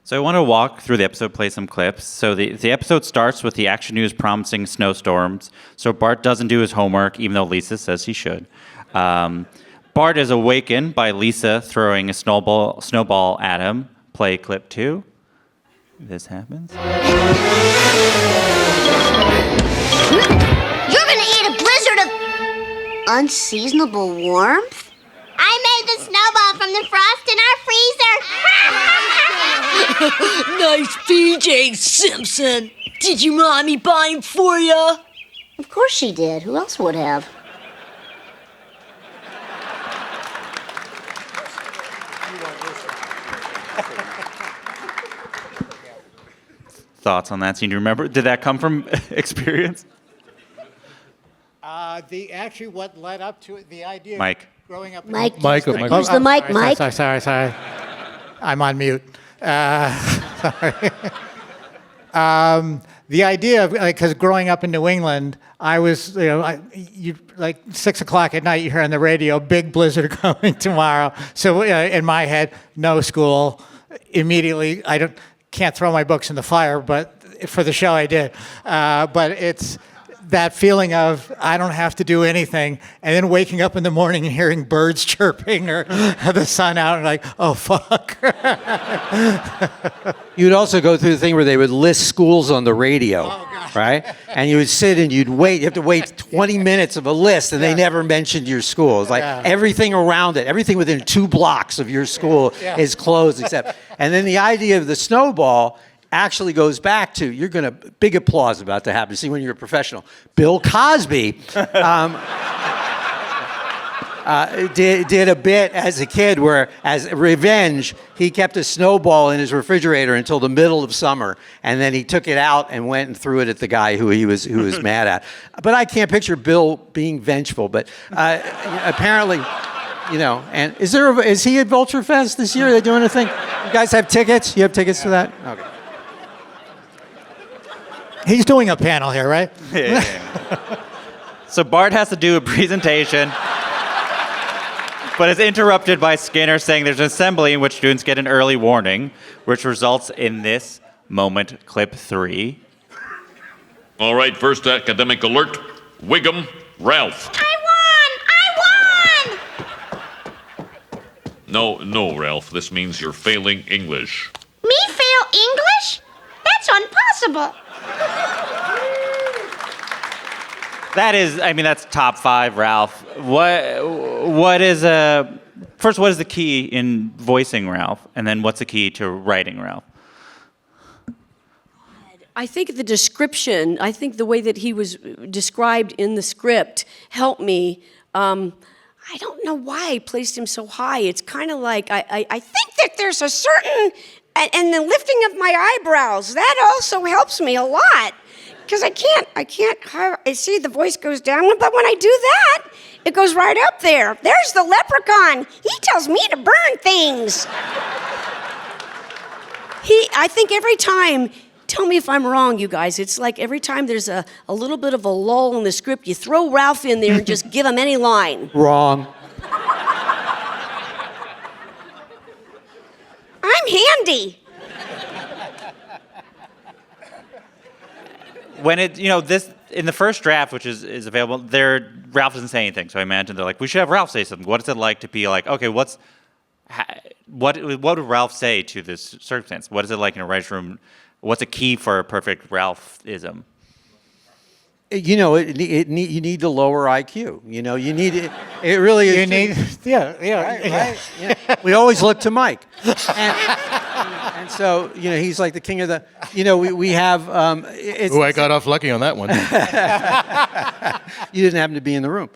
A: So I want to walk through the episode, play some clips. So the episode starts with the Action News promising snowstorms. So Bart doesn't do his homework, even though Lisa says he should. Bart is awakened by Lisa throwing a snowball at him. Play clip 2. This happens.
E: You're gonna eat a blizzard of unseasonable warmth? I made the snowball from the frost in our freezer.
H: Nice PJ, Simpson. Did your mommy buy him for you?
E: Of course she did. Who else would have?
A: Thoughts on that scene? Do you remember? Did that come from experience?
F: What led up to it, the idea
A: Mike.
F: Growing up.
E: Mike.
D: Who's
E: the mic, Mike?
F: Sorry. I'm on mute. Sorry. The idea of, because growing up in New England, I was, 6 o'clock at night, you hear on the radio, big blizzard coming tomorrow. So in my head, no school. Immediately, can't throw my books in the fire, but for the show I did. But it's that feeling of I don't have to do anything, and then waking up in the morning and hearing birds chirping or the sun out, and oh fuck.
G: You'd also go through the thing where they would list schools on the radio, right? And you would sit and you'd wait. You have to wait 20 minutes of a list, and they never mentioned your school. It's everything around it, everything within 2 blocks of your school is closed except. And then the idea of the snowball actually goes back to, big applause about to happen. See, when you're a professional, Bill Cosby. did a bit as a kid where, as revenge, he kept a snowball in his refrigerator until the middle of summer, and then he took it out and went and threw it at the guy who he was mad at. But I can't picture Bill being vengeful. But apparently, and is he at Vulture Fest this year? Are they doing a thing? You guys have tickets? You have tickets to that? Okay.
F: He's doing a panel here, right?
A: Yeah. So Bart has to do a presentation, but is interrupted by Skinner saying there's an assembly in which students get an early warning, which results in this moment, clip 3.
I: All right, first academic alert. Wiggum, Ralph.
E: I won!
I: No, Ralph. This means you're failing English.
E: Me fail English? That's impossible.
A: That's top 5, Ralph. What is the key in voicing Ralph, and then what's the key to writing Ralph?
C: I think the description, I think the way that he was described in the script helped me. I don't know why I placed him so high. It's kind of like, I think that there's a certain, and the lifting of my eyebrows, that also helps me a lot. Because I see the voice goes down, but when I do that, it goes right up there. There's the leprechaun. He tells me to burn things. I think every time, tell me if I'm wrong, you guys, it's like every time there's a little bit of a lull in the script, you throw Ralph in there and just give him any line.
G: Wrong.
C: I'm handy.
A: When this in the first draft, which is available, Ralph doesn't say anything. So I imagine they're like, we should have Ralph say something. What is it like to be like, okay, what would Ralph say to this circumstance? What is it like in a writer's room? What's a key for a perfect Ralphism?
G: You need to lower IQ. You need it. It really is.
F: You need, yeah.
G: Right? We always look to Mike, and so he's like the king of the. We have.
D: I got off lucky on that one.
G: You didn't happen to be in the room,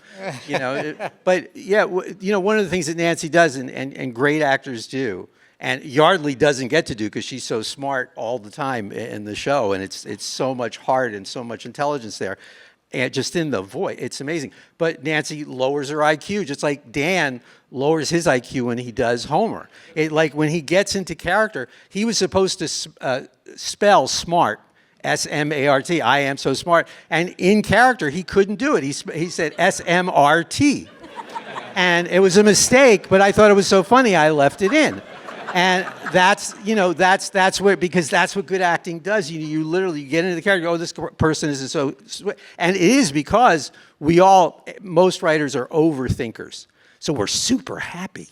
G: But yeah, one of the things that Nancy does, and great actors do, and Yeardley doesn't get to do because she's so smart all the time in the show, and it's so much heart and so much intelligence there, and just in the voice, it's amazing. But Nancy lowers her IQ, just like Dan lowers his IQ when he does Homer. Like when he gets into character, he was supposed to spell smart, S-M-A-R-T, I am so smart, and in character he couldn't do it. He said S-M-R-T, and it was a mistake, but I thought it was so funny I left it in. And that's where, because that's what good acting does. You literally get into the character. Oh, this person isn't so, and it is because most writers are overthinkers, so we're super happy,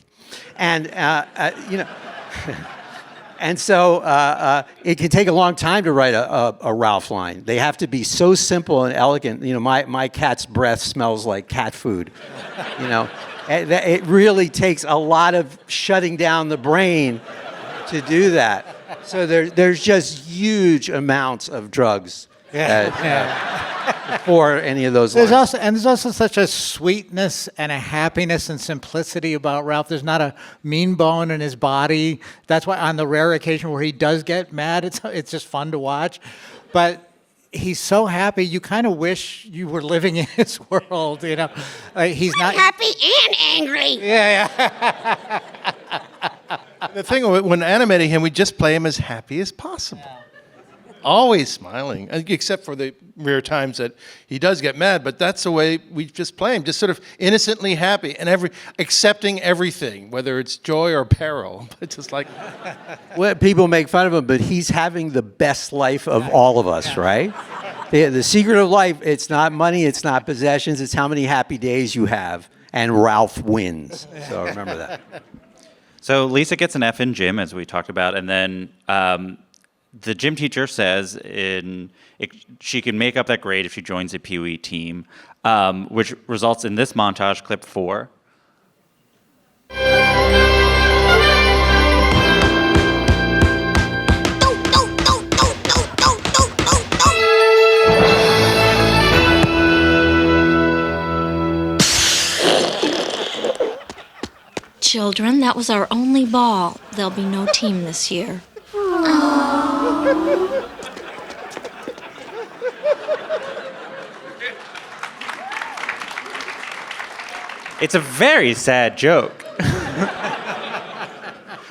G: and and so it can take a long time to write a Ralph line. They have to be so simple and elegant. My cat's breath smells like cat food. It really takes a lot of shutting down the brain to do that. So there's just huge amounts of drugs for any of those lines.
F: There's also such a sweetness and a happiness and simplicity about Ralph. There's not a mean bone in his body. That's why on the rare occasion where he does get mad, it's just fun to watch. But he's so happy, you kind of wish you were living in his world, He's not
E: Happy and angry.
F: Yeah.
D: The thing, when animating him, we just play him as happy as possible. Always smiling, except for the rare times that he does get mad, but that's the way we just play him, just sort of innocently happy and accepting everything, whether it's joy or peril. But just like...
G: Well, people make fun of him, but he's having the best life of all of us, right? The secret of life, it's not money, it's not possessions, it's how many happy days you have, and Ralph wins. So remember that.
A: So Lisa gets an F in gym, as we talked about, and then the gym teacher says she can make up that grade if she joins a Pee Wee team, which results in this montage, clip 4.
J: children. That was our only ball. There'll be no team this year.
A: It's a very sad joke.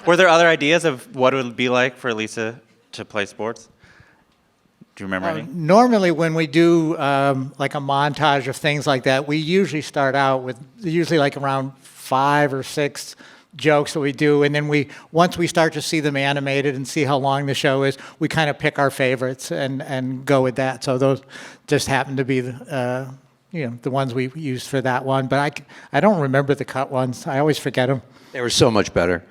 A: Were there other ideas of what it would be like for Lisa to play sports? Do you remember any?
F: Normally, when we do like a montage of things like that, we usually start out with like around 5 or 6 jokes that we do, and then once we start to see them animated and see how long the show is, we kind of pick our favorites and go with that. So those just happen to be the ones we used for that one. But I don't remember the cut ones. I always forget them.
G: They were so much better.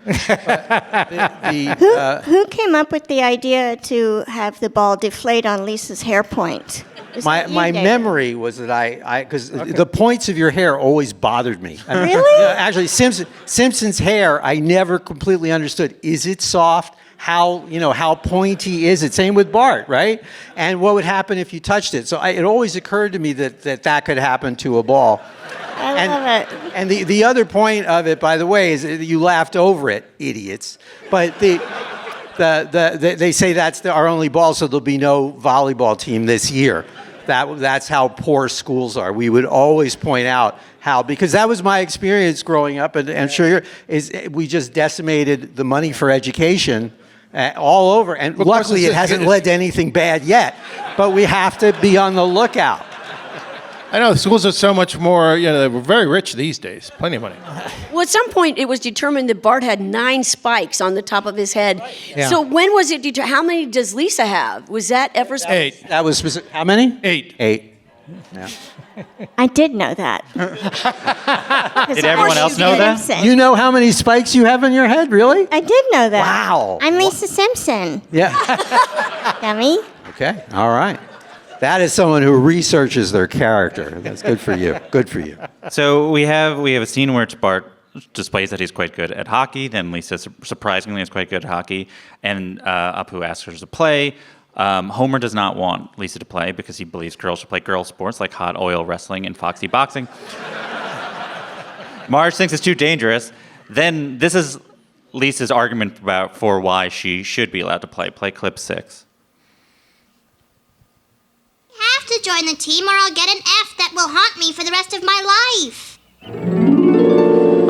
B: Who came up with the idea to have the ball deflate on Lisa's hair point?
G: My memory was that because the points of your hair always bothered me.
B: Really?
G: Actually, Simpson's hair, I never completely understood. Is it soft? How pointy is it? Same with Bart, right? And what would happen if you touched it? So it always occurred to me that could happen to a ball.
B: I love it.
G: And the other point of it, by the way, is that you laughed over it, idiots. But they say that's our only ball, so there'll be no volleyball team this year. That's how poor schools are. We would always point out because that was my experience growing up, and I'm sure we just decimated the money for education all over. And luckily, it hasn't led to anything bad yet. But we have to be on the lookout.
D: I know the schools are so much more, they're very rich these days. Plenty of money.
C: Well, at some point, it was determined that Bart had 9 spikes on the top of his head.
F: Yeah.
C: So when was it determined? How many does Lisa have? Was that ever...
D: 8.
G: That was specific. How many?
D: 8.
G: 8. Yeah.
B: I did know that.
A: Did everyone else know that?
G: You know how many spikes you have in your head, really?
B: I did know that.
G: Wow.
B: I'm Lisa Simpson.
G: Yeah.
B: Dummy.
G: Okay. All right. That is someone who researches their character. That's good for you. Good for you.
A: So we have a scene where Bart displays that he's quite good at hockey. Then Lisa surprisingly is quite good at hockey, and Apu asks her to play. Homer does not want Lisa to play because he believes girls should play girl sports like hot oil wrestling and foxy boxing. Marge thinks it's too dangerous. Then this is Lisa's argument for why she should be allowed to play. Play clip 6.
E: I have to join the team or I'll get an F that will haunt me for the rest of my life.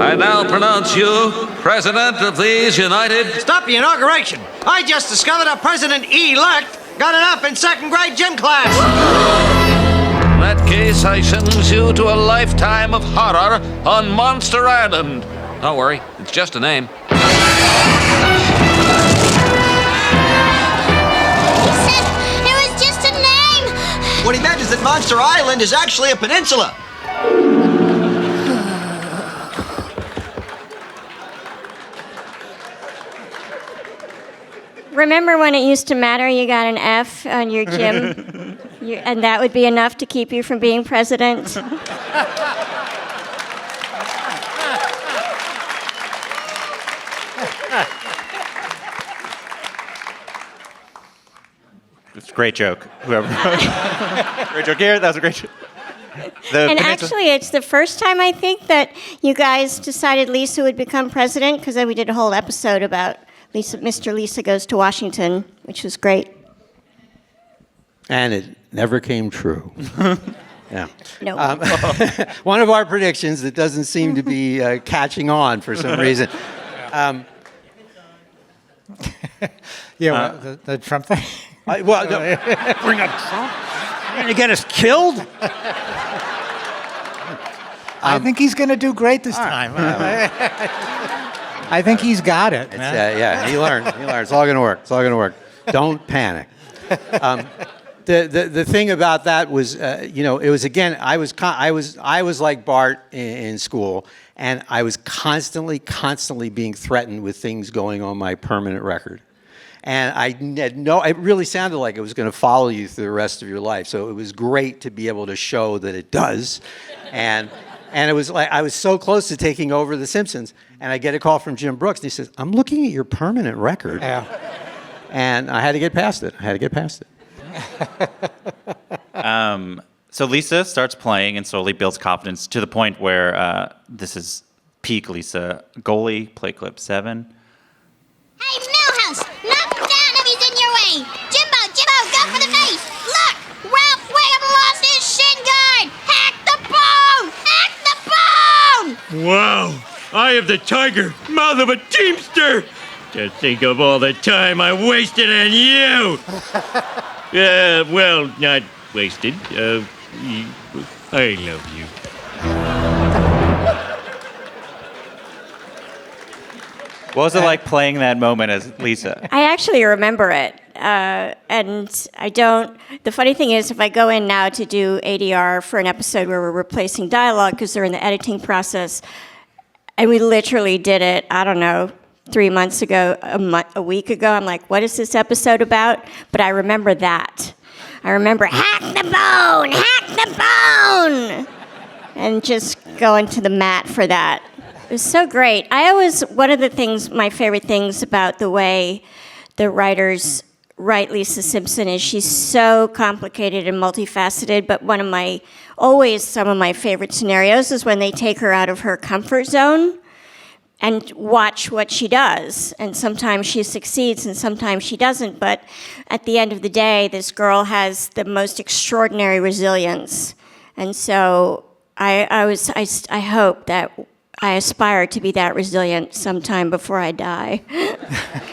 K: I now pronounce you President of these United...
L: Stop the inauguration. I just discovered a president-elect got an F in 2nd grade gym class.
K: In that case, I sentence you to a lifetime of horror on Monster Island. Don't worry, it's just a name.
L: What he meant is that Monster Island is actually a peninsula.
B: Remember when it used to matter you got an F on your gym? And that would be enough to keep you from being president?
A: It's a great joke. Whoever. Great joke here. That was a great joke.
B: Actually, it's the first time I think that you guys decided Lisa would become president, because we did a whole episode about Mr. Lisa Goes to Washington, which was great.
G: And it never came true. Yeah.
B: No.
G: One of our predictions that doesn't seem to be catching on for some reason.
F: The Trump thing.
G: Bring up Trump? Trying to get us killed?
F: I think he's going to do great this time. I think he's got it.
G: He learned. It's all going to work. It's all going to work. Don't panic. The thing about that was, it was, again, I was like Bart in school, and I was constantly being threatened with things going on my permanent record. And I had it really sounded like it was going to follow you through the rest of your life. So it was great to be able to show that it does. And it was like, I was so close to taking over The Simpsons. And I get a call from Jim Brooks, and he says, I'm looking at your permanent record.
F: Yeah.
G: And I had to get past it.
A: So Lisa starts playing and slowly builds confidence to the point where this is peak Lisa. Goalie, play clip 7.
E: Hey, Millhouse, knock him down if he's in your way. Jimbo, go for the face. Look, Ralph Wiggum lost his shin guard. Hack the bone.
L: Wow, eye of the tiger, mouth of a teamster. To think of all the time I wasted on you. Well, not wasted. I love you.
A: What was it like playing that moment as Lisa?
B: I actually remember it. And I don't. The funny thing is, if I go in now to do ADR for an episode where we're replacing dialogue because they're in the editing process, and we literally did it, I don't know, 3 months ago, a week ago, I'm like, what is this episode about? But I remember that. I remember, hack the bone! And just going to the mat for that. It was so great. One of the things, my favorite things about the way the writers write Lisa Simpson is she's so complicated and multifaceted, but some of my favorite scenarios is when they take her out of her comfort zone and watch what she does. And sometimes she succeeds and sometimes she doesn't, but at the end of the day, this girl has the most extraordinary resilience. And so I hope that I aspire to be that resilient sometime before I die.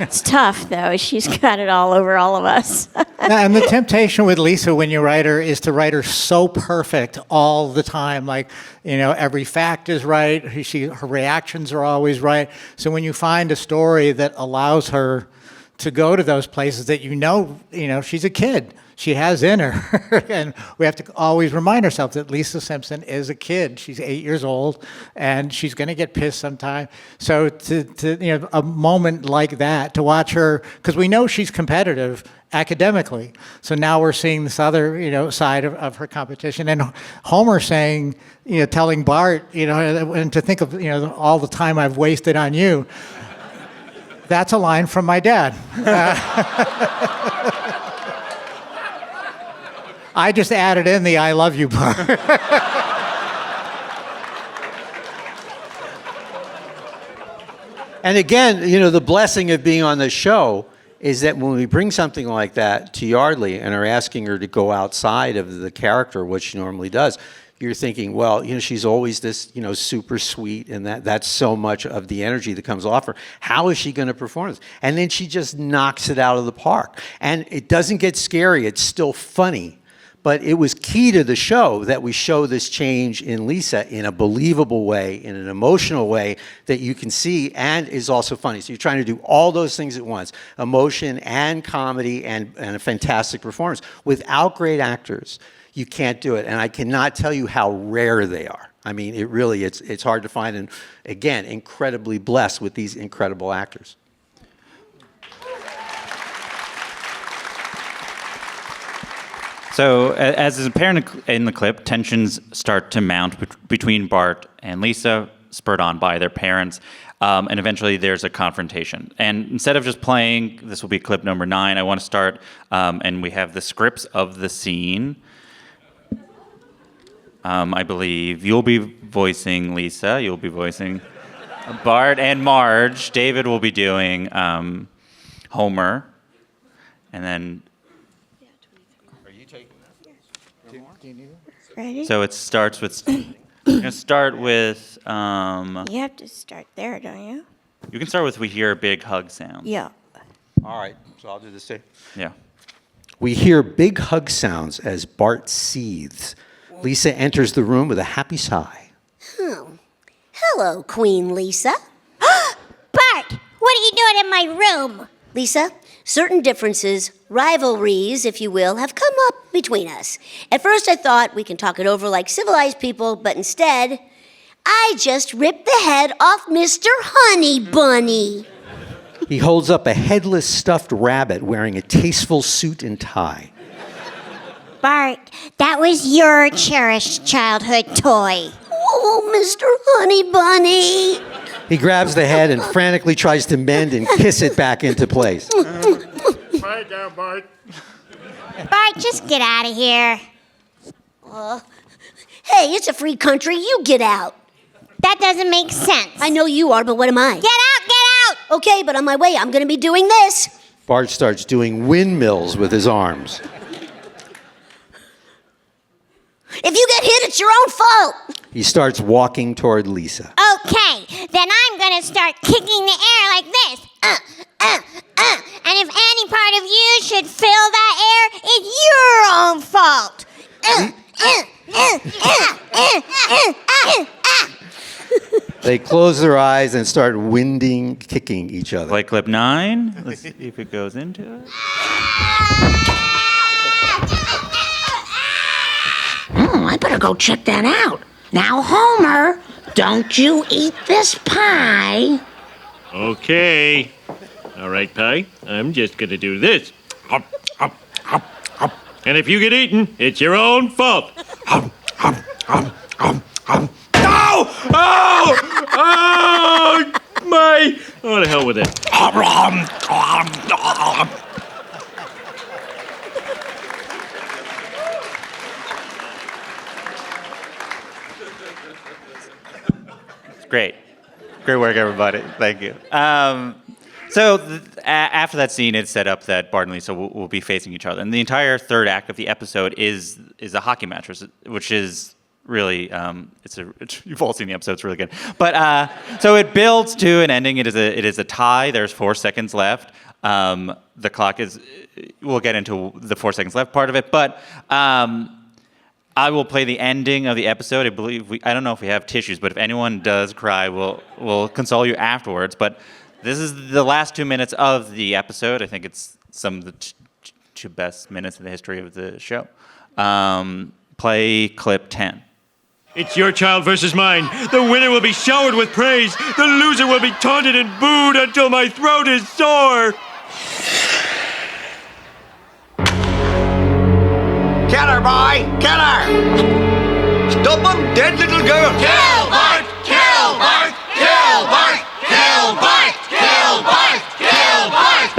B: It's tough, though. She's got it all over all of us.
F: And the temptation with Lisa when you write her is to write her so perfect all the time. Like, every fact is right. Her reactions are always right. So when you find a story that allows her to go to those places that she's a kid. She has in her. And we have to always remind ourselves that Lisa Simpson is a kid. She's 8 years old, and she's going to get pissed sometime. So to a moment like that, to watch her, because we know she's competitive academically. So now we're seeing this other, side of her competition. And Homer saying, telling Bart, and to think of, all the time I've wasted on you. That's a line from my dad. I just added in the I love you part.
G: And again, the blessing of being on the show is that when we bring something like that to Yeardley and are asking her to go outside of the character, what she normally does, you're thinking, well, she's always this, super sweet, and that's so much of the energy that comes off her. How is she going to perform this? And then she just knocks it out of the park. And it doesn't get scary. It's still funny. But it was key to the show that we show this change in Lisa in a believable way, in an emotional way that you can see and is also funny. So you're trying to do all those things at once, emotion and comedy and a fantastic performance. Without great actors, you can't do it. And I cannot tell you how rare they are. I mean, it's hard to find, and again, incredibly blessed with these incredible actors.
A: So, as is apparent in the clip, tensions start to mount between Bart and Lisa, spurred on by their parents, and eventually there's a confrontation. And instead of just playing, this will be clip number 9, I want to start, and we have the scripts of the scene. I believe you'll be voicing Lisa, you'll be voicing Bart and Marge. David will be doing Homer, and then...
B: Ready?
A: So it starts with. You're gonna start with.
B: You have to start there, don't you?
A: You can start with "We hear a big hug sound."
B: Yeah.
G: All right, so I'll do this too.
A: Yeah.
G: We hear big hug sounds as Bart seethes. Lisa enters the room with a happy sigh.
E: Hello, Queen Lisa. Bart, what are you doing in my room? Lisa, certain differences, rivalries, if you will, have come up between us. At first I thought we can talk it over like civilized people, but instead, I just ripped the head off Mr. Honey Bunny.
G: He holds up a headless stuffed rabbit wearing a tasteful suit and tie.
E: Bart, that was your cherished childhood toy. Oh, Mr. Honey Bunny.
G: He grabs the head and frantically tries to mend and kiss it back into place.
D: Quiet down, Bart.
E: Bart, just get out of here. Hey, it's a free country. You get out. That doesn't make sense. I know you are, but what am I? Get out, get out! Okay, but on my way, I'm gonna be doing this.
G: Bart starts doing windmills with his arms.
E: If you get hit, it's your own fault.
G: He starts walking toward Lisa.
B: Okay, then I'm gonna start kicking the air like this. And if any part of you should fill that air, it's your own fault.
G: They close their eyes and start winding, kicking each other.
A: Play clip 9. Let's see if it goes into it.
H: I better go check that out. Now, Homer, don't you eat this pie.
L: Okay. All right, Pie. I'm just gonna do this. And if you get eaten, it's your own fault. No! Oh! Oh! My! Oh, the hell with it.
A: Great. Great work, everybody. Thank you. After that scene, it's set up that Bart and Lisa will be facing each other. And the entire third act of the episode is a hockey match, which is really, you've all seen the episode, it's really good. But, so it builds to an ending. It is a tie. There's 4 seconds left. The clock is, we'll get into the 4 seconds left part of it. But I will play the ending of the episode. I don't know if we have tissues, but if anyone does cry, we'll console you afterwards. But this is the last 2 minutes of the episode. I think it's some of the two best minutes in the history of the show. Play clip 10.
L: It's your child versus mine. The winner will be showered with praise. The loser will be taunted and booed until my throat is sore.
M: Kill her, boy! Kill her! Stubborn, dead little girl! Kill Bart! Kill Bart! Kill Bart! Kill Bart! Kill Bart! Kill Bart!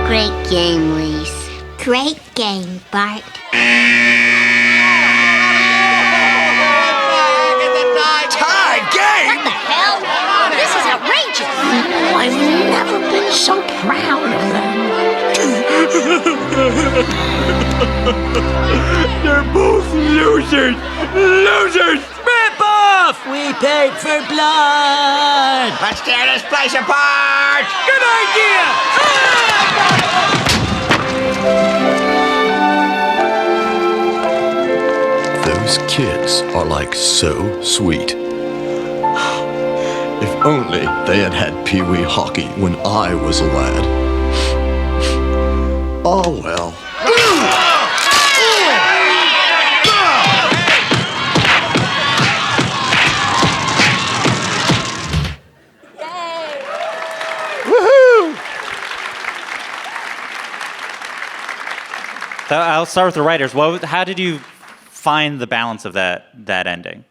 E: Great game, Lise. Great game, Bart.
M: Tied game?
H: What the hell? This is outrageous. I've never been so proud of them.
L: They're both losers! Losers!
H: Rip off! We paid for blood!
M: Let's tear this place apart!
H: Good idea!
N: Those kids are like so sweet. If only they had had Pee-wee hockey when I was a lad. Oh well.
A: So I'll start with the writers. How did you find the balance of that ending?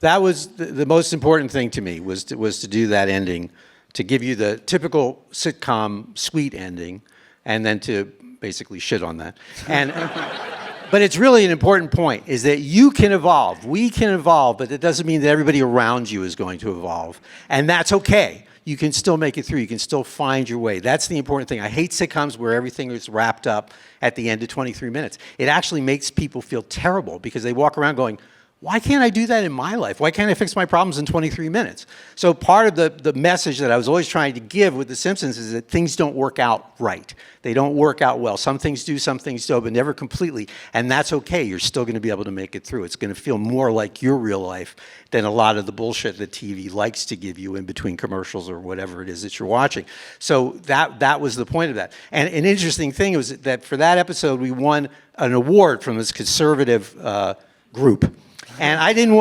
G: That was the most important thing to me, was to do that ending, to give you the typical sitcom sweet ending, and then to basically shit on that. And but it's really an important point, is that you can evolve. We can evolve, but it doesn't mean that everybody around you is going to evolve. And that's okay. You can still make it through. You can still find your way. That's the important thing. I hate sitcoms where everything is wrapped up at the end of 23 minutes. It actually makes people feel terrible because they walk around going, why can't I do that in my life? Why can't I fix my problems in 23 minutes? So part of the message that I was always trying to give with The Simpsons is that things don't work out right. They don't work out well. Some things do, some things don't, but never completely. And that's okay. You're still going to be able to make it through. It's going to feel more like your real life than a lot of the bullshit that TV likes to give you in between commercials or whatever it is that you're watching. So that was the point of that. And an interesting thing was that for that episode, we won an award from this conservative group. And I didn't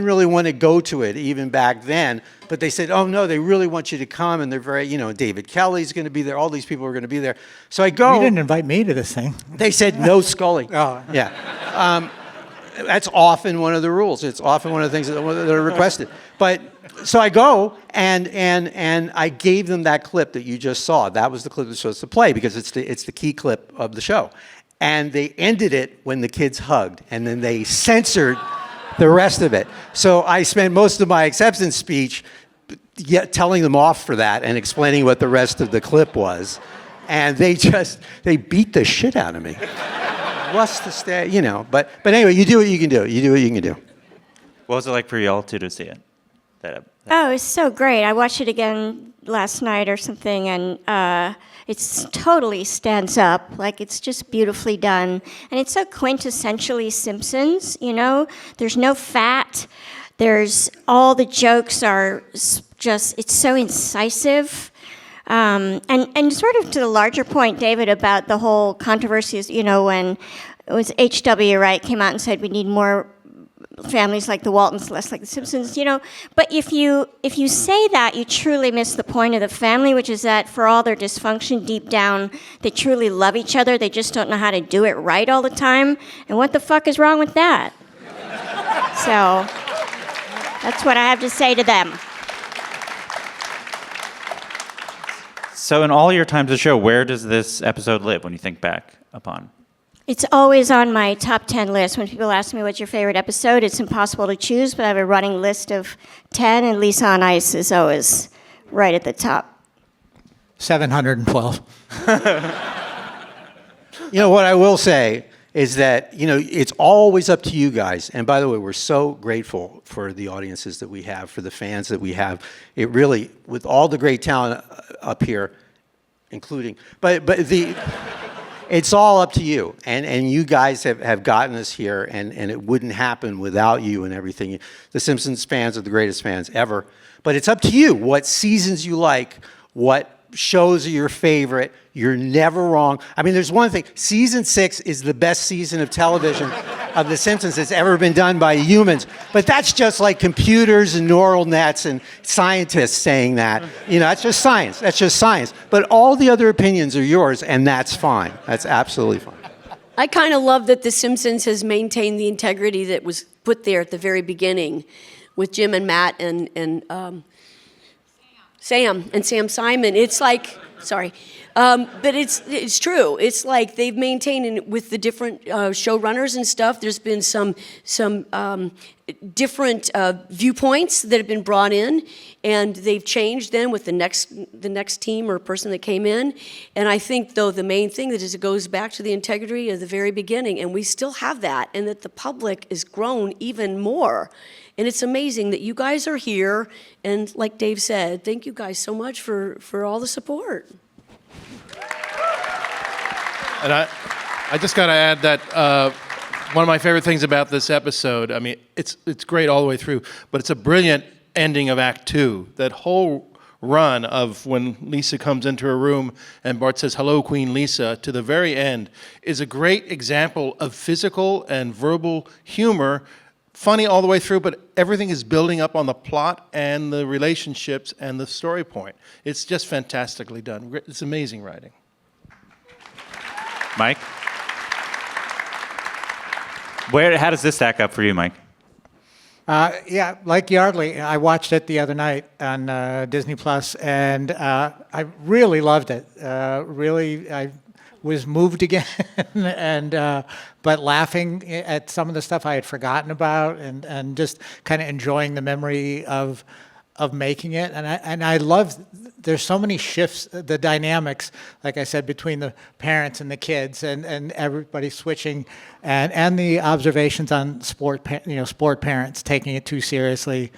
G: really want to go to it even back then, but they said, oh no, they really want you to come, and they're very, David Kelly's going to be there, all these people are going to be there. So I go.
F: You didn't invite me to this thing.
G: They said no Scully.
F: Oh.
G: Yeah. That's often one of the rules. It's often one of the things that are requested. But so I go, and I gave them that clip that you just saw. That was the clip they're supposed to play because it's the key clip of the show. And they ended it when the kids hugged, and then they censored the rest of it. So I spent most of my acceptance speech telling them off for that and explaining what the rest of the clip was. And they beat the shit out of me. What's the stay, But anyway, you do what you can do. You do what you can do.
A: What was it like for y'all to see it?
B: Oh, it's so great. I watched it again last night or something, and it's totally stands up. Like, it's just beautifully done. And it's so quintessentially Simpsons, There's no fat. There's all the jokes are just, it's so incisive. And sort of to the larger point, David, about the whole controversies, when it was H.W. Wright came out and said we need more families like the Waltons, less like the Simpsons, But if you say that, you truly miss the point of the family, which is that for all their dysfunction, deep down, they truly love each other. They just don't know how to do it right all the time. And what the fuck is wrong with that? So that's what I have to say to them.
A: So in all your times of the show, where does this episode live when you think back upon?
B: It's always on my top 10 list. When people ask me what's your favorite episode, it's impossible to choose, but I have a running list of 10, and Lisa on Ice is always right at the top.
F: 712.
G: What I will say is that, it's always up to you guys. And by the way, we're so grateful for the audiences that we have, for the fans that we have. It really, with all the great talent up here, including, it's all up to you. And you guys have gotten us here, and it wouldn't happen without you and everything. The Simpsons fans are the greatest fans ever. But it's up to you what seasons you like, what shows are your favorite. You're never wrong. I mean, there's one thing. Season 6 is the best season of television of The Simpsons that's ever been done by humans. But that's just like computers and neural nets and scientists saying that. That's just science. That's just science. But all the other opinions are yours, and that's fine. That's absolutely fine.
C: I kind of love that The Simpsons has maintained the integrity that was put there at the very beginning with Jim and Matt and Sam and Sam Simon. It's like, sorry, but it's true. It's like they've maintained, and with the different showrunners and stuff, there's been some different viewpoints that have been brought in, and they've changed then with the next team or person that came in. And I think, though, the main thing that is it goes back to the integrity of the very beginning, and we still have that, and that the public has grown even more. And it's amazing that you guys are here, and like Dave said, thank you guys so much for all the support.
D: And I just got to add that one of my favorite things about this episode, I mean, it's great all the way through, but it's a brilliant ending of Act 2. That whole run of when Lisa comes into her room and Bart says, "Hello, Queen Lisa," to the very end is a great example of physical and verbal humor, funny all the way through, but everything is building up on the plot and the relationships and the story point. It's just fantastically done. It's amazing writing.
A: Mike? How does this stack up for you, Mike?
F: Yeah, like Yeardley, I watched it the other night on Disney Plus, and I really loved it. I was moved again, and but laughing at some of the stuff I had forgotten about, and just kind of enjoying the memory of of making it, and I love. There's so many shifts, the dynamics, like I said, between the parents and the kids, and everybody switching, and the observations on sport parents taking it too seriously,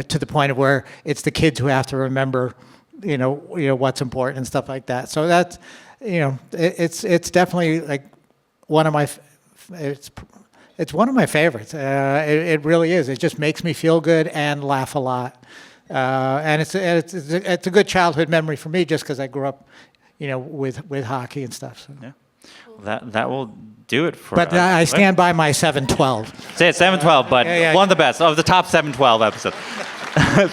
F: to the point of where it's the kids who have to remember, what's important and stuff like that. So that's, it's definitely like one of my, it's one of my favorites. It really is. It just makes me feel good and laugh a lot. And it's a good childhood memory for me, just because I grew up, with hockey and stuff. So.
A: Yeah. That will do it for.
F: But I stand by my 7-12.
A: Say it 7-12, but one of the best of the top 7-12 episodes.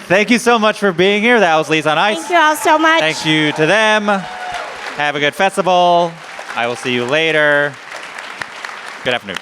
A: Thank you so much for being here. That was Lisa on Ice.
B: Thank you all so much.
A: Thank you to them. Have a good festival. I will see you later. Good afternoon.